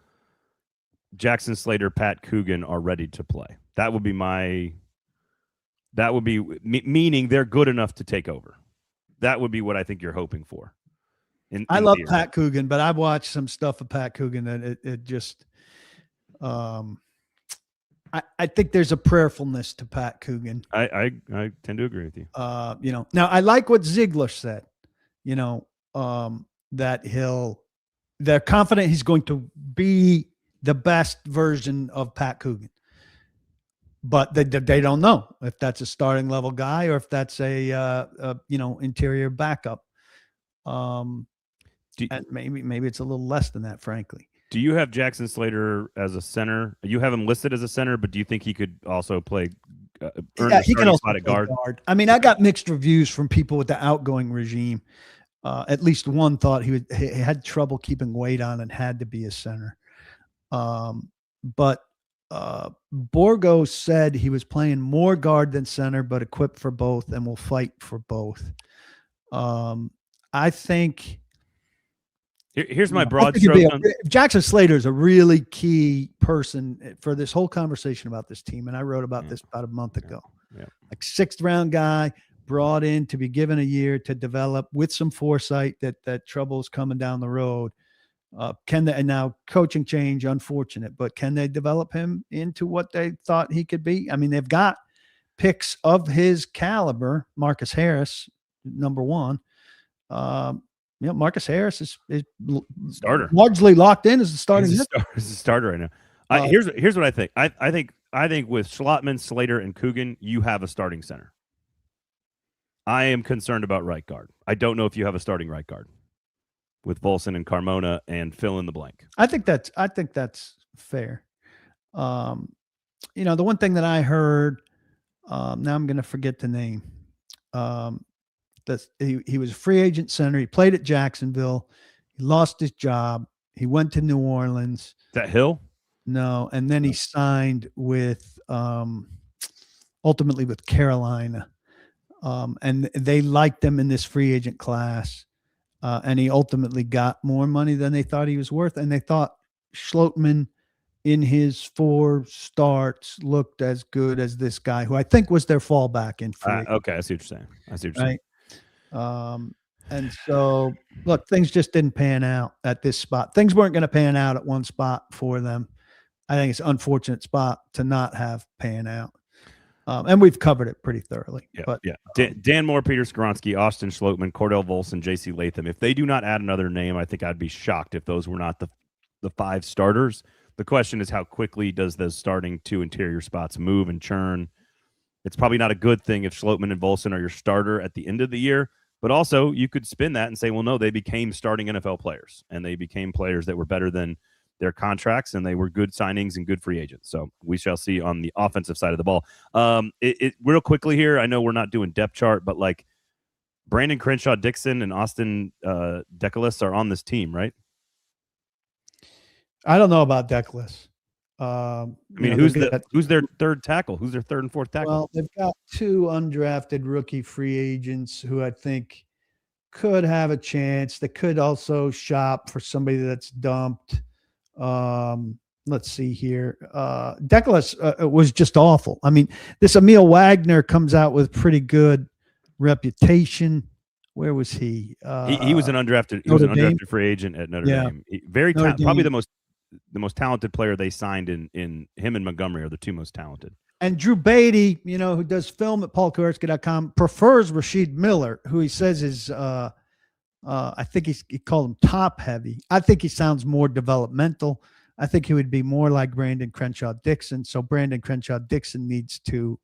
Jackson Slater, Pat Coogan are ready to play. That would be meaning they're good enough to take over. That would be what I think you're hoping for. I love Pat Coogan, but I've watched some stuff of Pat Coogan that it just I think there's a prayerfulness to Pat Coogan. I tend to agree with you. Now I like what Ziegler said, that they're confident he's going to be the best version of Pat Coogan. But they don't know if that's a starting level guy or if that's a interior backup. And maybe it's a little less than that, frankly. Do you have Jackson Slater as a center? You have him listed as a center, but do you think he could also play? He can also play guard. I mean, I got mixed reviews from people with the outgoing regime. At least one thought he had trouble keeping weight on and had to be a center. But Borgo said he was playing more guard than center, but equipped for both and will fight for both. I think. Here's my broad stroke. Jackson Slater is a really key person for this whole conversation about this team, and I wrote about this about a month ago. Yeah. Like 6th round guy brought in to be given a year to develop with some foresight that trouble's coming down the road. And now coaching change, unfortunate, but can they develop him into what they thought he could be? I mean, they've got picks of his caliber. Marcus Harris, number 1. Marcus Harris is starter, largely locked in as the starting. He's a starter right now. Here's what I think. I think with Schlottman, Slater, and Coogan, you have a starting center. I am concerned about right guard. I don't know if you have a starting right guard with Volson and Carmona and fill in the blank. I think that's fair. The one thing that I heard, now I'm going to forget the name. He was a free agent center. He played at Jacksonville. He lost his job. He went to New Orleans. Is that Hill? No. And then he signed with, ultimately with Carolina. And they liked him in this free agent class. And he ultimately got more money than they thought he was worth. And they thought Schlottman in his 4 starts looked as good as this guy, who I think was their fallback in free. Okay. I see what you're saying. And so, look, things just didn't pan out at this spot. Things weren't going to pan out at one spot for them. I think it's an unfortunate spot to not have pan out. And we've covered it pretty thoroughly. Dan Moore, Peter Skoronski, Austin Schlottman, Cordell Volson, J.C. Latham. If they do not add another name, I think I'd be shocked if those were not the 5 starters. The question is, how quickly does those starting 2 interior spots move and churn? It's probably not a good thing if Schlottman and Volson are your starter at the end of the year. But also, you could spin that and say, well, no, they became starting NFL players, and they became players that were better than their contracts, and they were good signings and good free agents. So we shall see on the offensive side of the ball. Real quickly here, I know we're not doing depth chart, but like Brandon Crenshaw Dixon and Austin Decalis are on this team, right? I don't know about Decalis. I mean, who's their third tackle? Who's their third and fourth tackle? Well, they've got 2 undrafted rookie free agents who I think could have a chance. They could also shop for somebody that's dumped. Let's see here. Decalis was just awful. I mean, this Emil Wagner comes out with pretty good reputation. Where was he? He was an undrafted. He was an undrafted free agent at Notre Dame. Probably the most talented player they signed in him and Montgomery are the 2 most talented. And Drew Beatty, who does film at paulkuharsky.com, prefers Rashid Miller, who he says is, I think he called him top heavy. I think he sounds more developmental. I think he would be more like Brandon Crenshaw Dixon. So Brandon Crenshaw Dixon needs to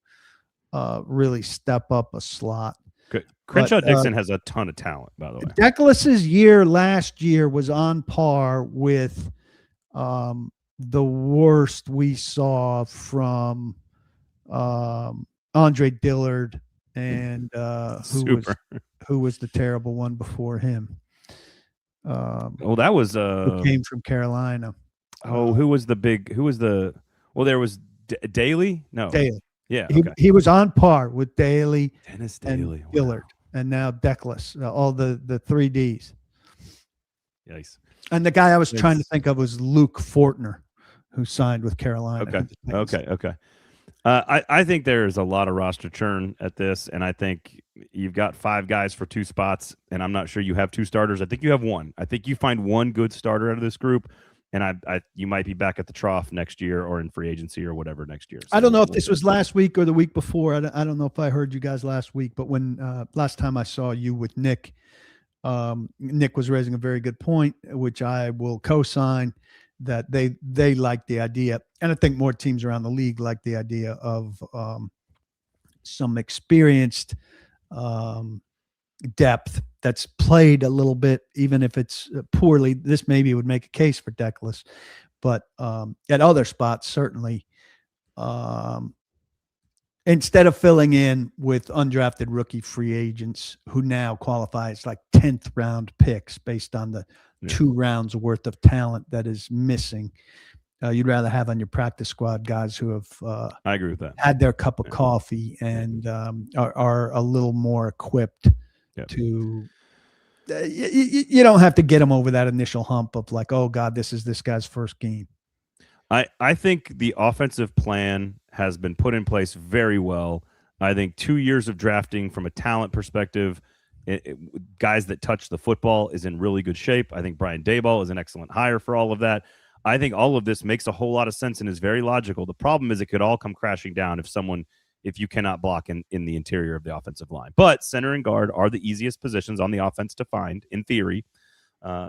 really step up a slot. Good. Crenshaw Dixon has a ton of talent, by the way. Decalis' year last year was on par with the worst we saw from Andre Dillard and who was the terrible one before him. That was who came from Carolina. Who was the there was Daly? No. Daly. Yeah. He was on par with Daly, Dennis Daly, and Dillard, and now Decalis, all the 3 Ds. Yikes. And the guy I was trying to think of was Luke Fortner, who signed with Carolina. Okay. I think there's a lot of roster churn at this, and I think you've got 5 guys for 2 spots, and I'm not sure you have 2 starters. I think you have 1. I think you find 1 good starter out of this group, and you might be back at the trough next year or in free agency or whatever next year. So I don't know if this was last week or the week before. I don't know if I heard you guys last week, but when last time I saw you with Nick, Nick was raising a very good point, which I will co-sign, that they like the idea. And I think more teams around the league like the idea of some experienced depth that's played a little bit, even if it's poorly. This maybe would make a case for Decalis, but at other spots, certainly, instead of filling in with undrafted rookie free agents who now qualify as like 10th round picks based on the 2 rounds worth of talent that is missing, you'd rather have on your practice squad guys who have I agree with that, had their cup of coffee and are a little more equipped to you don't have to get them over that initial hump of like, oh God, this is this guy's first game. I think the offensive plan has been put in place very well. I think 2 years of drafting from a talent perspective, guys that touch the football, is in really good shape. I think Brian Daboll is an excellent hire for all of that. I think all of this makes a whole lot of sense and is very logical. The problem is it could all come crashing down if you cannot block in the interior of the offensive line. But center and guard are the easiest positions on the offense to find, in theory.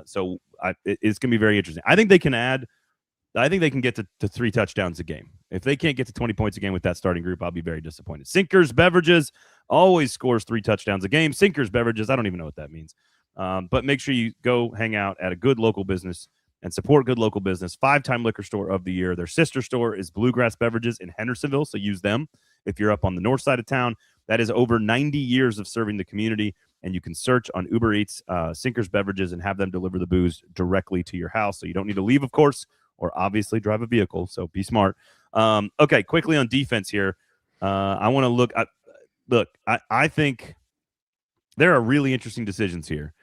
So it's going to be very interesting. I think they can get to 3 touchdowns a game. If they can't get to 20 points a game with that starting group, I'll be very disappointed. Sinkers Beverages always scores 3 touchdowns a game. Sinkers Beverages, I don't even know what that means. But make sure you go hang out at a good local business and support good local business. 5-time liquor store of the year. Their sister store is Bluegrass Beverages in Hendersonville, so use them if you're up on the north side of town. That is over 90 years of serving the community, and you can search on Uber Eats Sinkers Beverages and have them deliver the booze directly to your house. So you don't need to leave, of course, or obviously drive a vehicle, so be smart. Okay, quickly on defense here. I want to look. I think there are really interesting decisions here,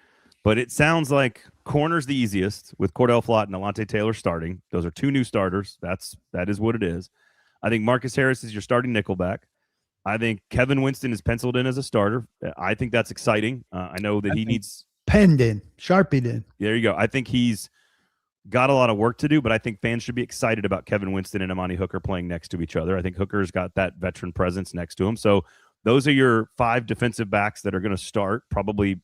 but it sounds like corner's the easiest with Cordell Flott and Alontae Taylor starting. Those are 2 new starters. That is what it is. I think Marcus Harris is your starting nickelback. I think Kevin Winston is penciled in as a starter. I think that's exciting. I know that he needs penned in, sharpied in. There you go. I think he's got a lot of work to do, but I think fans should be excited about Kevin Winston and Amani Hooker playing next to each other. I think Hooker's got that veteran presence next to him. So those are your 5 defensive backs that are going to start, probably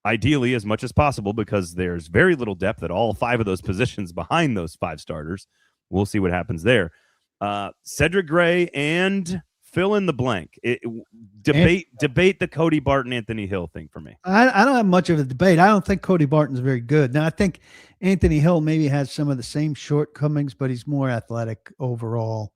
ideally as much as possible, because there's very little depth at all 5 of those positions behind those 5 starters. We'll see what happens there. Cedric Gray and fill in the blank. Debate the Cody Barton, Anthony Hill thing for me. I don't have much of a debate. I don't think Cody Barton's very good. Now, I think Anthony Hill maybe has some of the same shortcomings, but he's more athletic overall.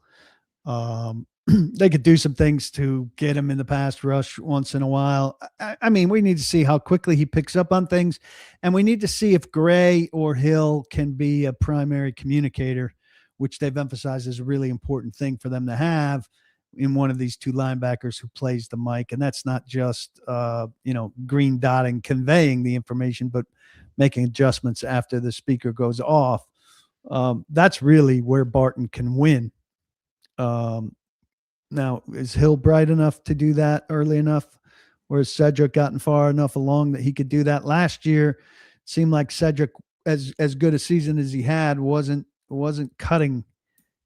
They could do some things to get him in the pass rush once in a while. I mean, we need to see how quickly he picks up on things, and we need to see if Gray or Hill can be a primary communicator, which they've emphasized is a really important thing for them to have in one of these two linebackers who plays the mic. And that's not just, green dotting, conveying the information, but making adjustments after the speaker goes off. That's really where Barton can win. Now, is Hill bright enough to do that early enough? Or has Cedric gotten far enough along that he could do that? Last year, it seemed like Cedric, as good a season as he had, wasn't cutting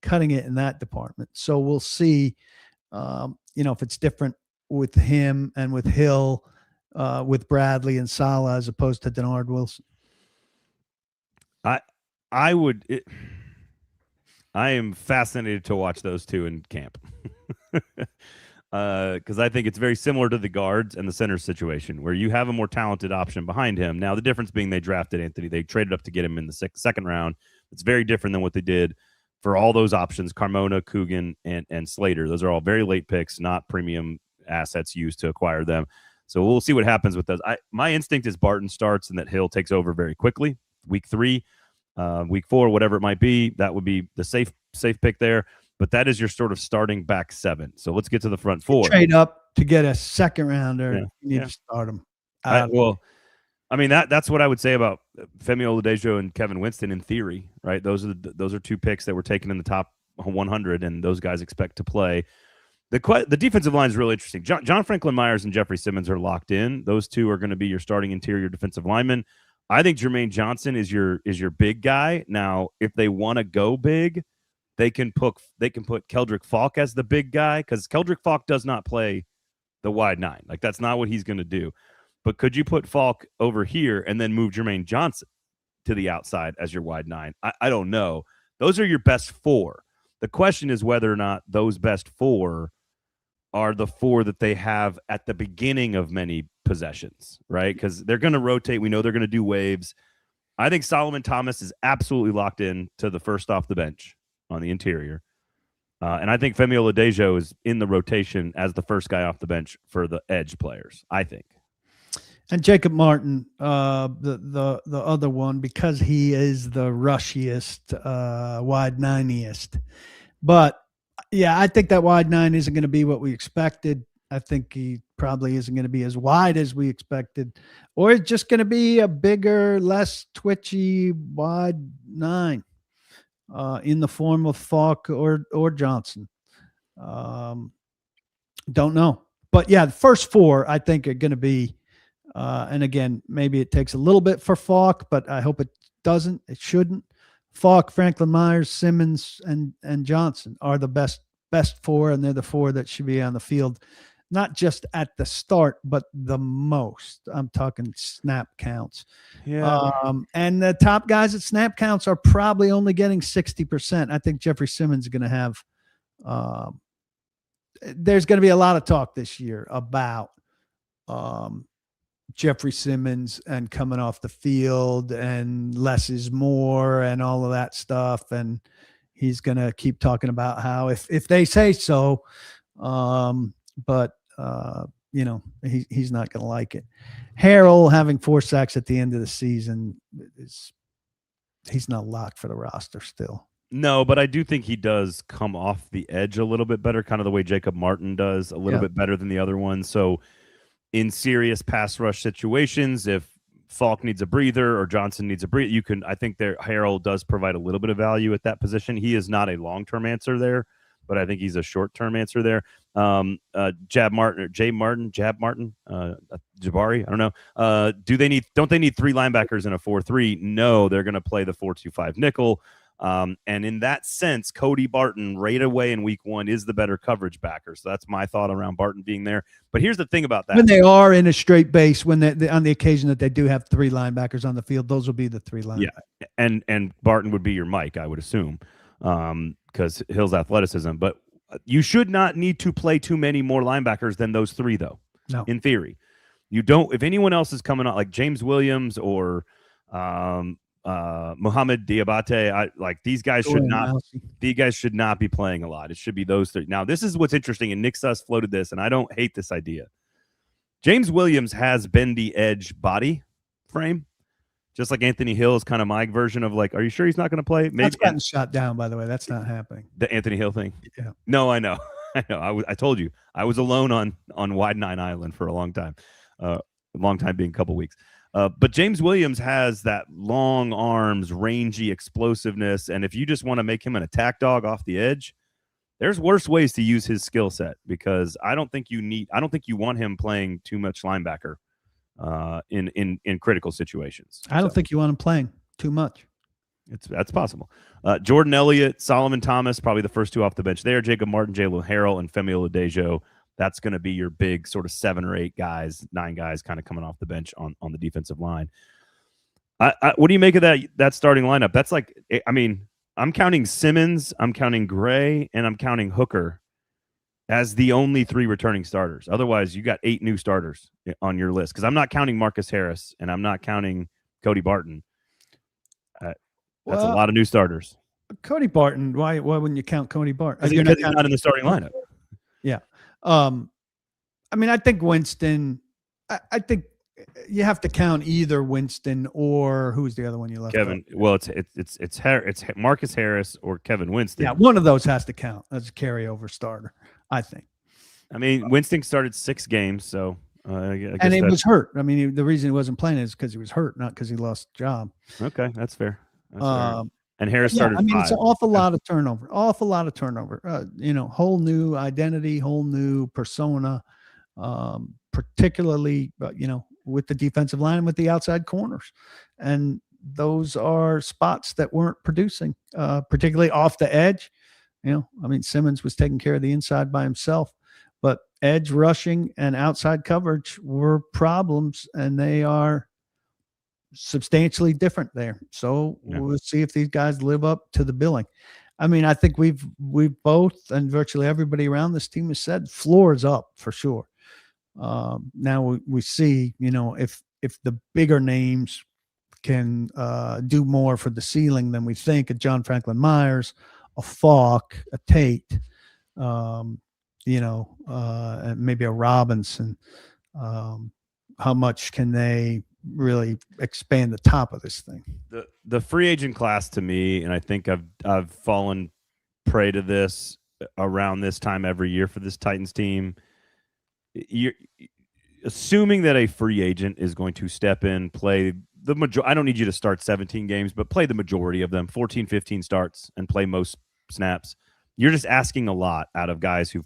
it in that department. So we'll see, if it's different with him and with Hill, with Bradley and Saleh as opposed to Denard Wilson. I am fascinated to watch those two in camp because I think it's very similar to the guards and the center situation where you have a more talented option behind him. Now, the difference being they drafted Anthony. They traded up to get him in the second round. It's very different than what they did for all those options, Carmona, Coogan, and Slater. Those are all very late picks, not premium assets used to acquire them. So we'll see what happens with those. My instinct is Barton starts and that Hill takes over very quickly. Week 3. Week 4, whatever it might be, that would be the safe pick there. But that is your sort of starting back 7. So let's get to the front 4. Trade up to get a second rounder. Yeah. You need to start them. That's what I would say about Femi Oladejo and Kevin Winston in theory, right? Those are 2 picks that were taken in the top 100, and those guys expect to play. The defensive line is really interesting. John Franklin Myers and Jeffrey Simmons are locked in. Those 2 are going to be your starting interior defensive linemen. I think Jermaine Johnson is your big guy. Now, if they want to go big, they can put Keldrick Falk as the big guy because Keldrick Falk does not play the wide 9. Like, that's not what he's going to do. But could you put Falk over here and then move Jermaine Johnson to the outside as your wide 9? I don't know. Those are your best 4. The question is whether or not those best 4 are the 4 that they have at the beginning of many possessions, right? Because they're going to rotate. We know they're going to do waves. I think Solomon Thomas is absolutely locked in to the first off the bench on the interior. And I think Femi Oladejo is in the rotation as the first guy off the bench for the edge players, I think. And Jacob Martin, the other one, because he is the rushiest, wide 90th. But yeah, I think that wide 9 isn't going to be what we expected. I think he probably isn't going to be as wide as we expected, or it's just going to be a bigger, less twitchy wide 9 in the form of Falk or Johnson. Don't know. But yeah, the first 4 I think are going to be, and again, maybe it takes a little bit for Falk, but I hope it doesn't. It shouldn't. Falk, Franklin Myers, Simmons, and Johnson are the best 4, and they're the 4 that should be on the field, not just at the start, but the most. I'm talking snap counts. Yeah. And the top guys at snap counts are probably only getting 60%. I think Jeffrey Simmons is going to have there's going to be a lot of talk this year about Jeffrey Simmons and coming off the field and less is more and all of that stuff. And he's going to keep talking about how if they say so, but he's not going to like it. Harrell having 4 sacks at the end of the season he's not locked for the roster still. No, but I do think he does come off the edge a little bit better, kind of the way Jacob Martin does, a little bit better than the other one. So in serious pass rush situations, if Falk needs a breather or Johnson needs a breather, I think Harrell does provide a little bit of value at that position. He is not a long-term answer there, but I think he's a short-term answer there. Jabari, I don't know. Don't they need 3 linebackers in a 4-3? No, they're going to play the 4-2-5 nickel. And in that sense, Cody Barton right away in week 1 is the better coverage backer. So that's my thought around Barton being there. But here's the thing about that. When they are in a straight base, when they on the occasion that they do have 3 linebackers on the field, those will be the 3 linebackers. Yeah, and Barton would be your Mike, I would assume, because Hill's athleticism. But You should not need to play too many more linebackers than those three, though. No. In theory, you don't. If anyone else is coming out like James Williams or Mohamed Diabate, these guys should not. These guys should not be playing a lot. It should be those three. Now, this is what's interesting, and Nick Suss floated this, and I don't hate this idea. James Williams has bendy edge body frame, just like Anthony Hill is kind of my version of like, are you sure he's not going to play? Maybe that's gotten shot down, by the way. That's not happening. The Anthony Hill thing. Yeah. No, I know. I know. I told you I was alone on Wide Nine Island for a long time. Being a couple weeks. But James Williams has that long arms, rangy explosiveness, and if you just want to make him an attack dog off the edge, there's worse ways to use his skill set, because I don't think you want him playing too much linebacker in critical situations. I don't think you want him playing too much. That's possible. Jordan Elliott, Solomon Thomas, probably the first two off the bench there. Jacob Martin, Jalen Harrell, and Femi Oladejo. That's going to be your big sort of 7 or 8 guys, 9 guys kind of coming off the bench on the defensive line. What do you make of that starting lineup? That's like, I mean, I'm counting Simmons, I'm counting Gray, and I'm counting Hooker as the only 3 returning starters. Otherwise, you got 8 new starters on your list, because I'm not counting Marcus Harris and I'm not counting Cody Barton. That's a lot of new starters. Cody Barton, why wouldn't you count Cody Barton? Because he's not in the starting lineup. Yeah. I mean, I think Winston, I think you have to count either Winston or who's the other one you left? Kevin. Out? Well, it's Marcus Harris or Kevin Winston. Yeah, one of those has to count as a carryover starter, I think. I mean, Winston started 6 games, so I guess and he was hurt. I mean, the reason he wasn't playing is because he was hurt, not because he lost the job. Okay, that's fair. And Harris started 5. It's an awful lot of turnover. Whole new identity, whole new persona, particularly, with the defensive line and with the outside corners. And those are spots that weren't producing, particularly off the edge. Simmons was taking care of the inside by himself, but edge rushing and outside coverage were problems, and they are substantially different there. So we'll see if these guys live up to the billing. I mean, I think we've both, and virtually everybody around this team has said floor is up for sure. Now we see, if the bigger names can do more for the ceiling than we think, a John Franklin Myers, a Falk, a Tate, and maybe a Robinson. How much can they really expand the top of this thing? The free agent class, to me, and I think I've fallen prey to this around this time every year for this Titans team. You're assuming that a free agent is going to step in, play the majority. I don't need you to start 17 games, but play the majority of them, 14, 15 starts, and play most snaps. You're just asking a lot out of guys who've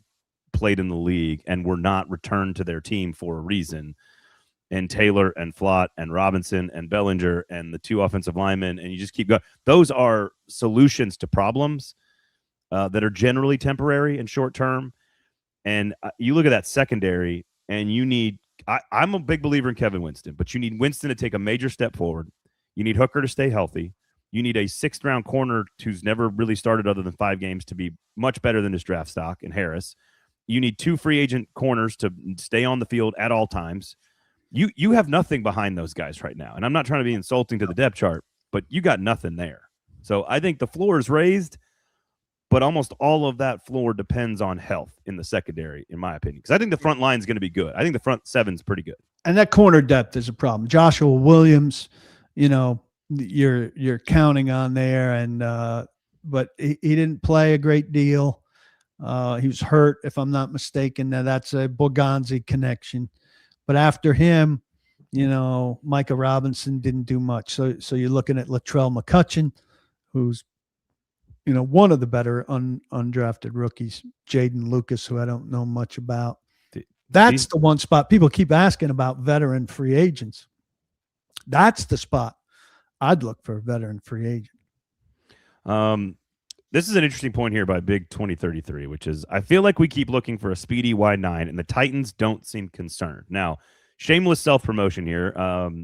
played in the league and were not returned to their team for a reason. And Taylor and Flott and Robinson and Bellinger and the 2 offensive linemen, and you just keep going. Those are solutions to problems that are generally temporary and short term. And you look at that secondary, and you need I'm a big believer in Kevin Winston, but you need Winston to take a major step forward. You need Hooker to stay healthy. You need a 6th-round corner who's never really started other than 5 games to be much better than his draft stock, in Harris. You need 2 free agent corners to stay on the field at all times. You have nothing behind those guys right now. And I'm not trying to be insulting to the depth chart, but you got nothing there. So I think the floor is raised, but almost all of that floor depends on health in the secondary, in my opinion. Because I think the front line is going to be good. I think the front 7's pretty good. And that corner depth is a problem. Joshua Williams, you're counting on there, and but he didn't play a great deal. He was hurt, if I'm not mistaken. Now that's a Boganzi connection. But after him, Micah Robinson didn't do much. So you're looking at Latrell McCutcheon, who's, one of the better undrafted rookies. Jaden Lucas, who I don't know much about. That's the one spot people keep asking about, veteran free agents. That's the spot I'd look for a veteran free agent. This is an interesting point here by Big 2033, which is I feel like we keep looking for a speedy wide 9, and the Titans don't seem concerned. Now, shameless self-promotion here.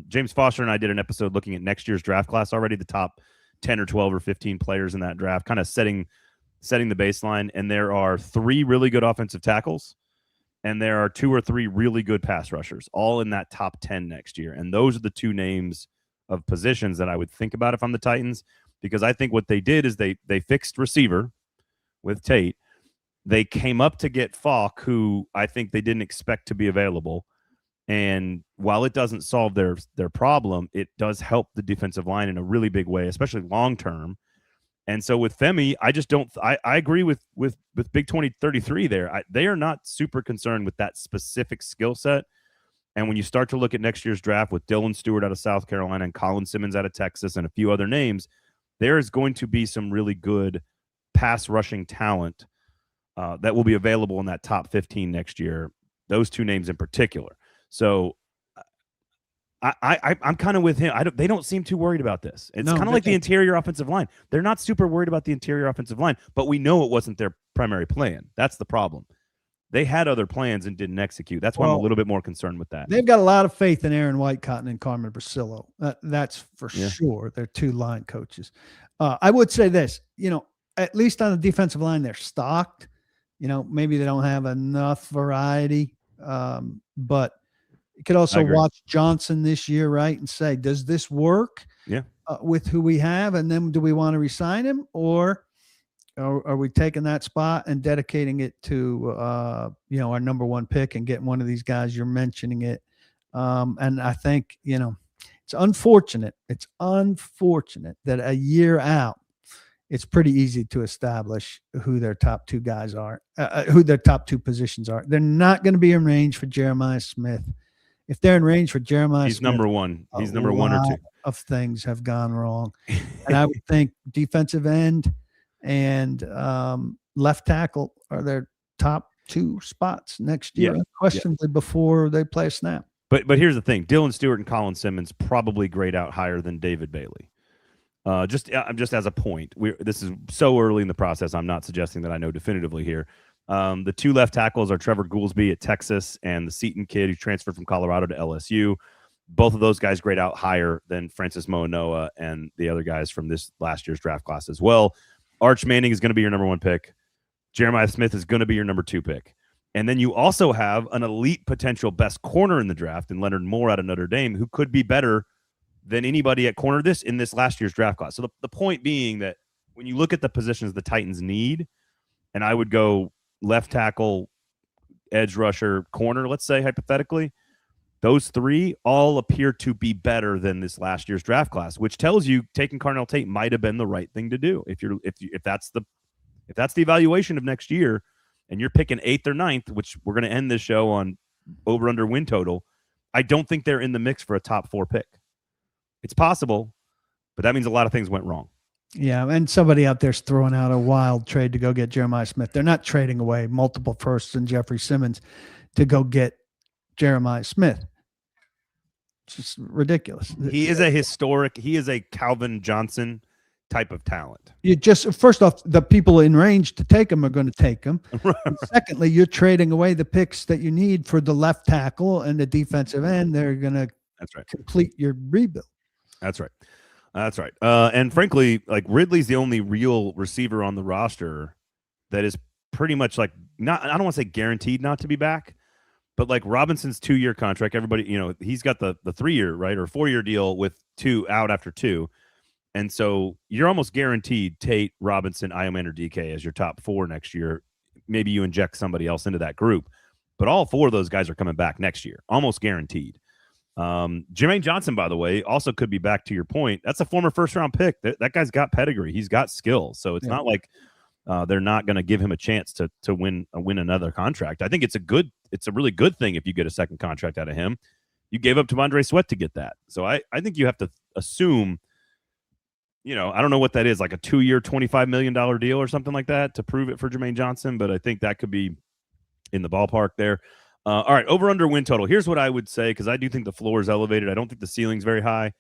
James Foster and I did an episode looking at next year's draft class already, the top 10 or 12 or 15 players in that draft, kind of setting setting the baseline, and there are 3 really good offensive tackles, and there are 2 or 3 really good pass rushers, all in that top 10 next year. And those are the 2 names of positions that I would think about if I'm the Titans, because I think what they did is they fixed receiver with Tate. They came up to get Falk, who I think they didn't expect to be available. And while it doesn't solve their problem, it does help the defensive line in a really big way, especially long term. And so with Femi, I just don't. I agree with Big 2033 there. They are not super concerned with that specific skill set. And when you start to look at next year's draft with Dylan Stewart out of South Carolina and Colin Simmons out of Texas and a few other names, there is going to be some really good pass rushing talent that will be available in that top 15 next year. Those 2 names in particular. So I'm kind of with him. They don't seem too worried about this. It's kind of like the interior offensive line. They're not super worried about the interior offensive line, but we know it wasn't their primary plan. That's the problem. They had other plans and didn't execute. That's why I'm a little bit more concerned with that. They've got a lot of faith in Aaron Whitecotton and Carmen Brasillo. That's for sure. They're 2 line coaches. I would say this, at least on the defensive line, they're stocked. Maybe they don't have enough variety, but you could also watch Johnson this year, right, and say, does this work with who we have? And then do we want to resign him, or are we taking that spot and dedicating it to, our number 1 pick and getting one of these guys? You're mentioning it. And I think, it's unfortunate. It's unfortunate that a year out, it's pretty easy to establish who their top 2 guys are, who their top 2 positions are. They're not going to be in range for Jeremiah Smith. If they're in range for Jeremiah Smith, he's number 1. He's number 1 or 2. Of things have gone wrong. And I would think defensive end and left tackle are their top 2 spots next year, unquestionably, before they play a snap. But here's the thing. Dylan Stewart and Colin Simmons probably grade out higher than David Bailey. Just as a point, this is so early in the process. I'm not suggesting that I know definitively here. The 2 left tackles are Trevor Goolsby at Texas and the Seton kid who transferred from Colorado to LSU. Both of those guys grade out higher than Francis Moanoa and the other guys from this last year's draft class as well. Arch Manning is going to be your number 1 pick. Jeremiah Smith is going to be your number 2 pick. And then you also have an elite potential best corner in the draft in Leonard Moore out of Notre Dame, who could be better than anybody at corner in this last year's draft class. So the point being that when you look at the positions the Titans need, and I would go left tackle, edge rusher, corner, let's say hypothetically, those 3 all appear to be better than this last year's draft class, which tells you taking Carnell Tate might have been the right thing to do. If that's the evaluation of next year, and you're picking 8th or 9th, which we're going to end this show on over under win total, I don't think they're in the mix for a top 4 pick. It's possible, but that means a lot of things went wrong. Yeah, and somebody out there's throwing out a wild trade to go get Jeremiah Smith. They're not trading away multiple firsts and Jeffrey Simmons to go get Jeremiah Smith. It's just ridiculous. He is a Calvin Johnson type of talent. You just, first off, the people in range to take him are going to take him. Secondly, you're trading away the picks that you need for the left tackle and the defensive end. They're going to complete your rebuild. That's right. And frankly, like Ridley's the only real receiver on the roster that is pretty much like I don't want to say guaranteed not to be back, but like Robinson's 2-year contract, everybody, he's got the 3-year, right, or 4-year deal with 2 out after 2. And so you're almost guaranteed Tate, Robinson, Iomander, DK as your top 4 next year. Maybe you inject somebody else into that group, but all 4 of those guys are coming back next year, almost guaranteed. Jermaine Johnson, by the way, also could be back to your point. That's a former first-round pick. That guy's got pedigree. He's got skill. So it's not like they're not going to give him a chance to win another contract. I think it's a really good thing if you get a second contract out of him. You gave up T'Vondre Sweat to get that. So I think you have to assume, I don't know what that is, like a 2-year, $25 million deal or something like that to prove it for Jermaine Johnson, but I think that could be in the ballpark there. All right, over-under win total. Here's what I would say, because I do think the floor is elevated. I don't think the ceiling's very high,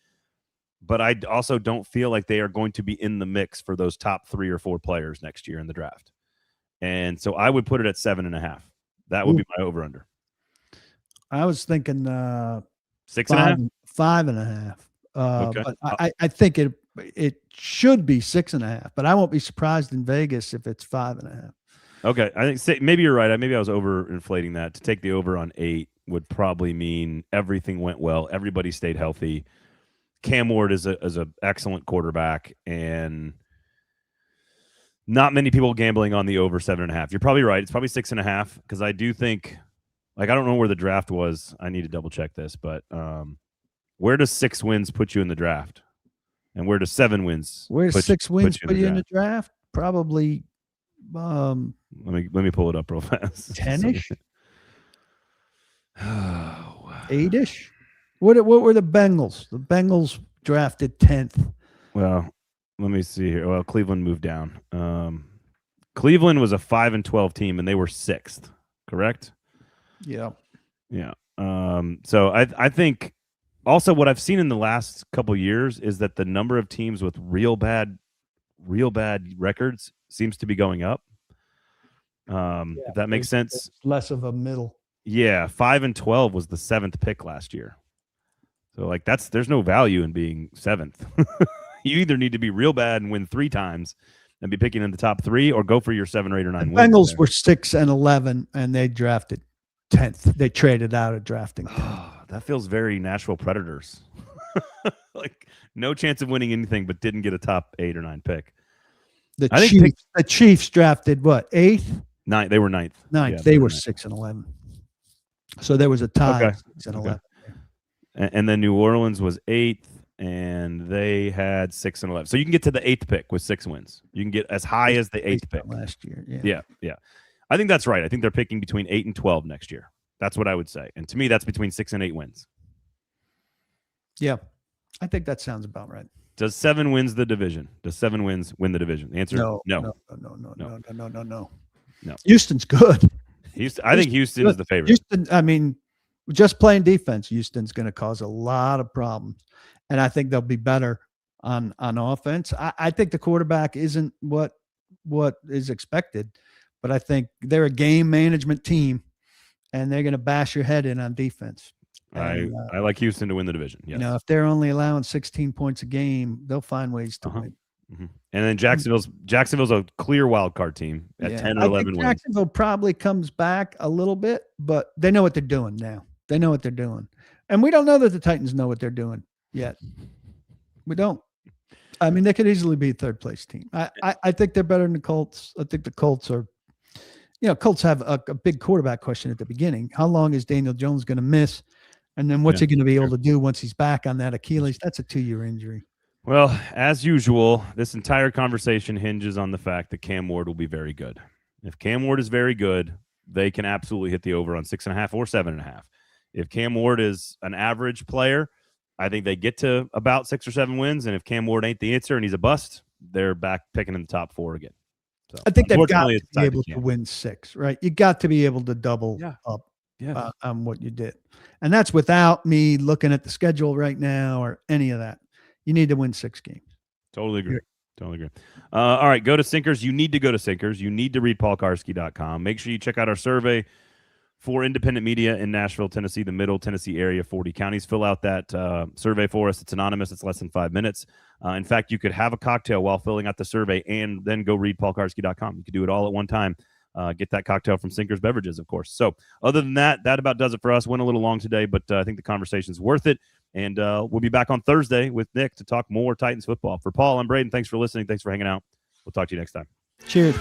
but I also don't feel like they are going to be in the mix for those top 3 or 4 players next year in the draft. And so I would put it at 7.5. That would be my over-under. I was thinking 6.5? 5.5. Okay. But I think It should be 6.5, but I won't be surprised in Vegas if it's 5.5. Okay, I think maybe you're right. Maybe I was overinflating that. To take the over on 8 would probably mean everything went well. Everybody stayed healthy. Cam Ward is a excellent quarterback, and not many people gambling on the over 7.5. You're probably right. It's probably 6.5 because I do think, I don't know where the draft was. I need to double check this, but where does 6 wins put you in the draft, and where does 7 wins? Where's 6 wins put you in the draft? Probably. Let me pull it up real fast. 10-ish. 8-ish. What were the Bengals? The Bengals drafted 10th. Well, let me see here. Well, Cleveland moved down. Cleveland was a 5-12 team, and they were 6th. Correct? Yeah. Yeah. So I think also what I've seen in the last couple of years is that the number of teams with real bad records seems to be going up. If that makes sense. It's less of a middle. Yeah, 5-12 was the 7th pick last year. So there's no value in being 7th. You either need to be real bad and win 3 times and be picking in the top 3, or go for your 7 or 8 or 9 the wins. Bengals were 6-11, and they drafted 10th. They traded out of drafting 10th. That feels very Nashville Predators. No chance of winning anything, but didn't get a top 8 or 9 pick. The Chiefs drafted what, 8th? 9th. They were 9th. 9th. Yeah, they were 6-11. So there was a tie. Okay. 6-11. Okay. And then New Orleans was 8th, and they had 6-11. So you can get to the 8th pick with 6 wins. You can get as high as the 8th pick last year. Yeah. I think that's right. I think they're picking between 8 and 12 next year. That's what I would say. And to me, that's between 6 and 8 wins. Yeah, I think that sounds about right. Does 7 wins the division? Does 7 wins win the division? The answer: no. No. Houston's good. I think Houston is the favorite. Houston, I mean, just playing defense, Houston's going to cause a lot of problems, and I think they'll be better on offense. I think the quarterback isn't what is expected, but I think they're a game management team, and they're going to bash your head in on defense. And, I like Houston to win the division. Yes. If they're only allowing 16 points a game, they'll find ways to win. Mm-hmm. And then Jacksonville's a clear wild card team at 10 or 11 wins. Jacksonville probably comes back a little bit, but they know what they're doing now. They know what they're doing. And we don't know that the Titans know what they're doing yet. We don't. I mean, they could easily be a third place team. I think they're better than the Colts. I think the Colts are, Colts have a big quarterback question at the beginning. How long is Daniel Jones going to miss? And then what's he going to be able to do once he's back on that Achilles? That's a 2-year injury. Well, as usual, this entire conversation hinges on the fact that Cam Ward will be very good. If Cam Ward is very good, they can absolutely hit the over on 6.5 or 7.5. If Cam Ward is an average player, I think they get to about 6 or 7 wins. And if Cam Ward ain't the answer and he's a bust, they're back picking in the top 4 again. So, I think they've got to be able to win 6, right? You got to be able to double up on what you did. And that's without me looking at the schedule right now or any of that. You need to win 6 games. Totally agree. All right, go to Sinkers. You need to go to Sinkers. You need to read paulkuharsky.com. Make sure you check out our survey for independent media in Nashville, Tennessee, the Middle Tennessee area, 40 counties. Fill out that survey for us. It's anonymous. It's less than 5 minutes. In fact, you could have a cocktail while filling out the survey and then go read paulkuharsky.com. You could do it all at one time. Get that cocktail from Sinkers Beverages, of course. So other than that about does it for us. Went a little long today, but I think the conversation's worth it. And we'll be back on Thursday with Nick to talk more Titans football. For Paul, I'm Braden. Thanks for listening. Thanks for hanging out. We'll talk to you next time. Cheers.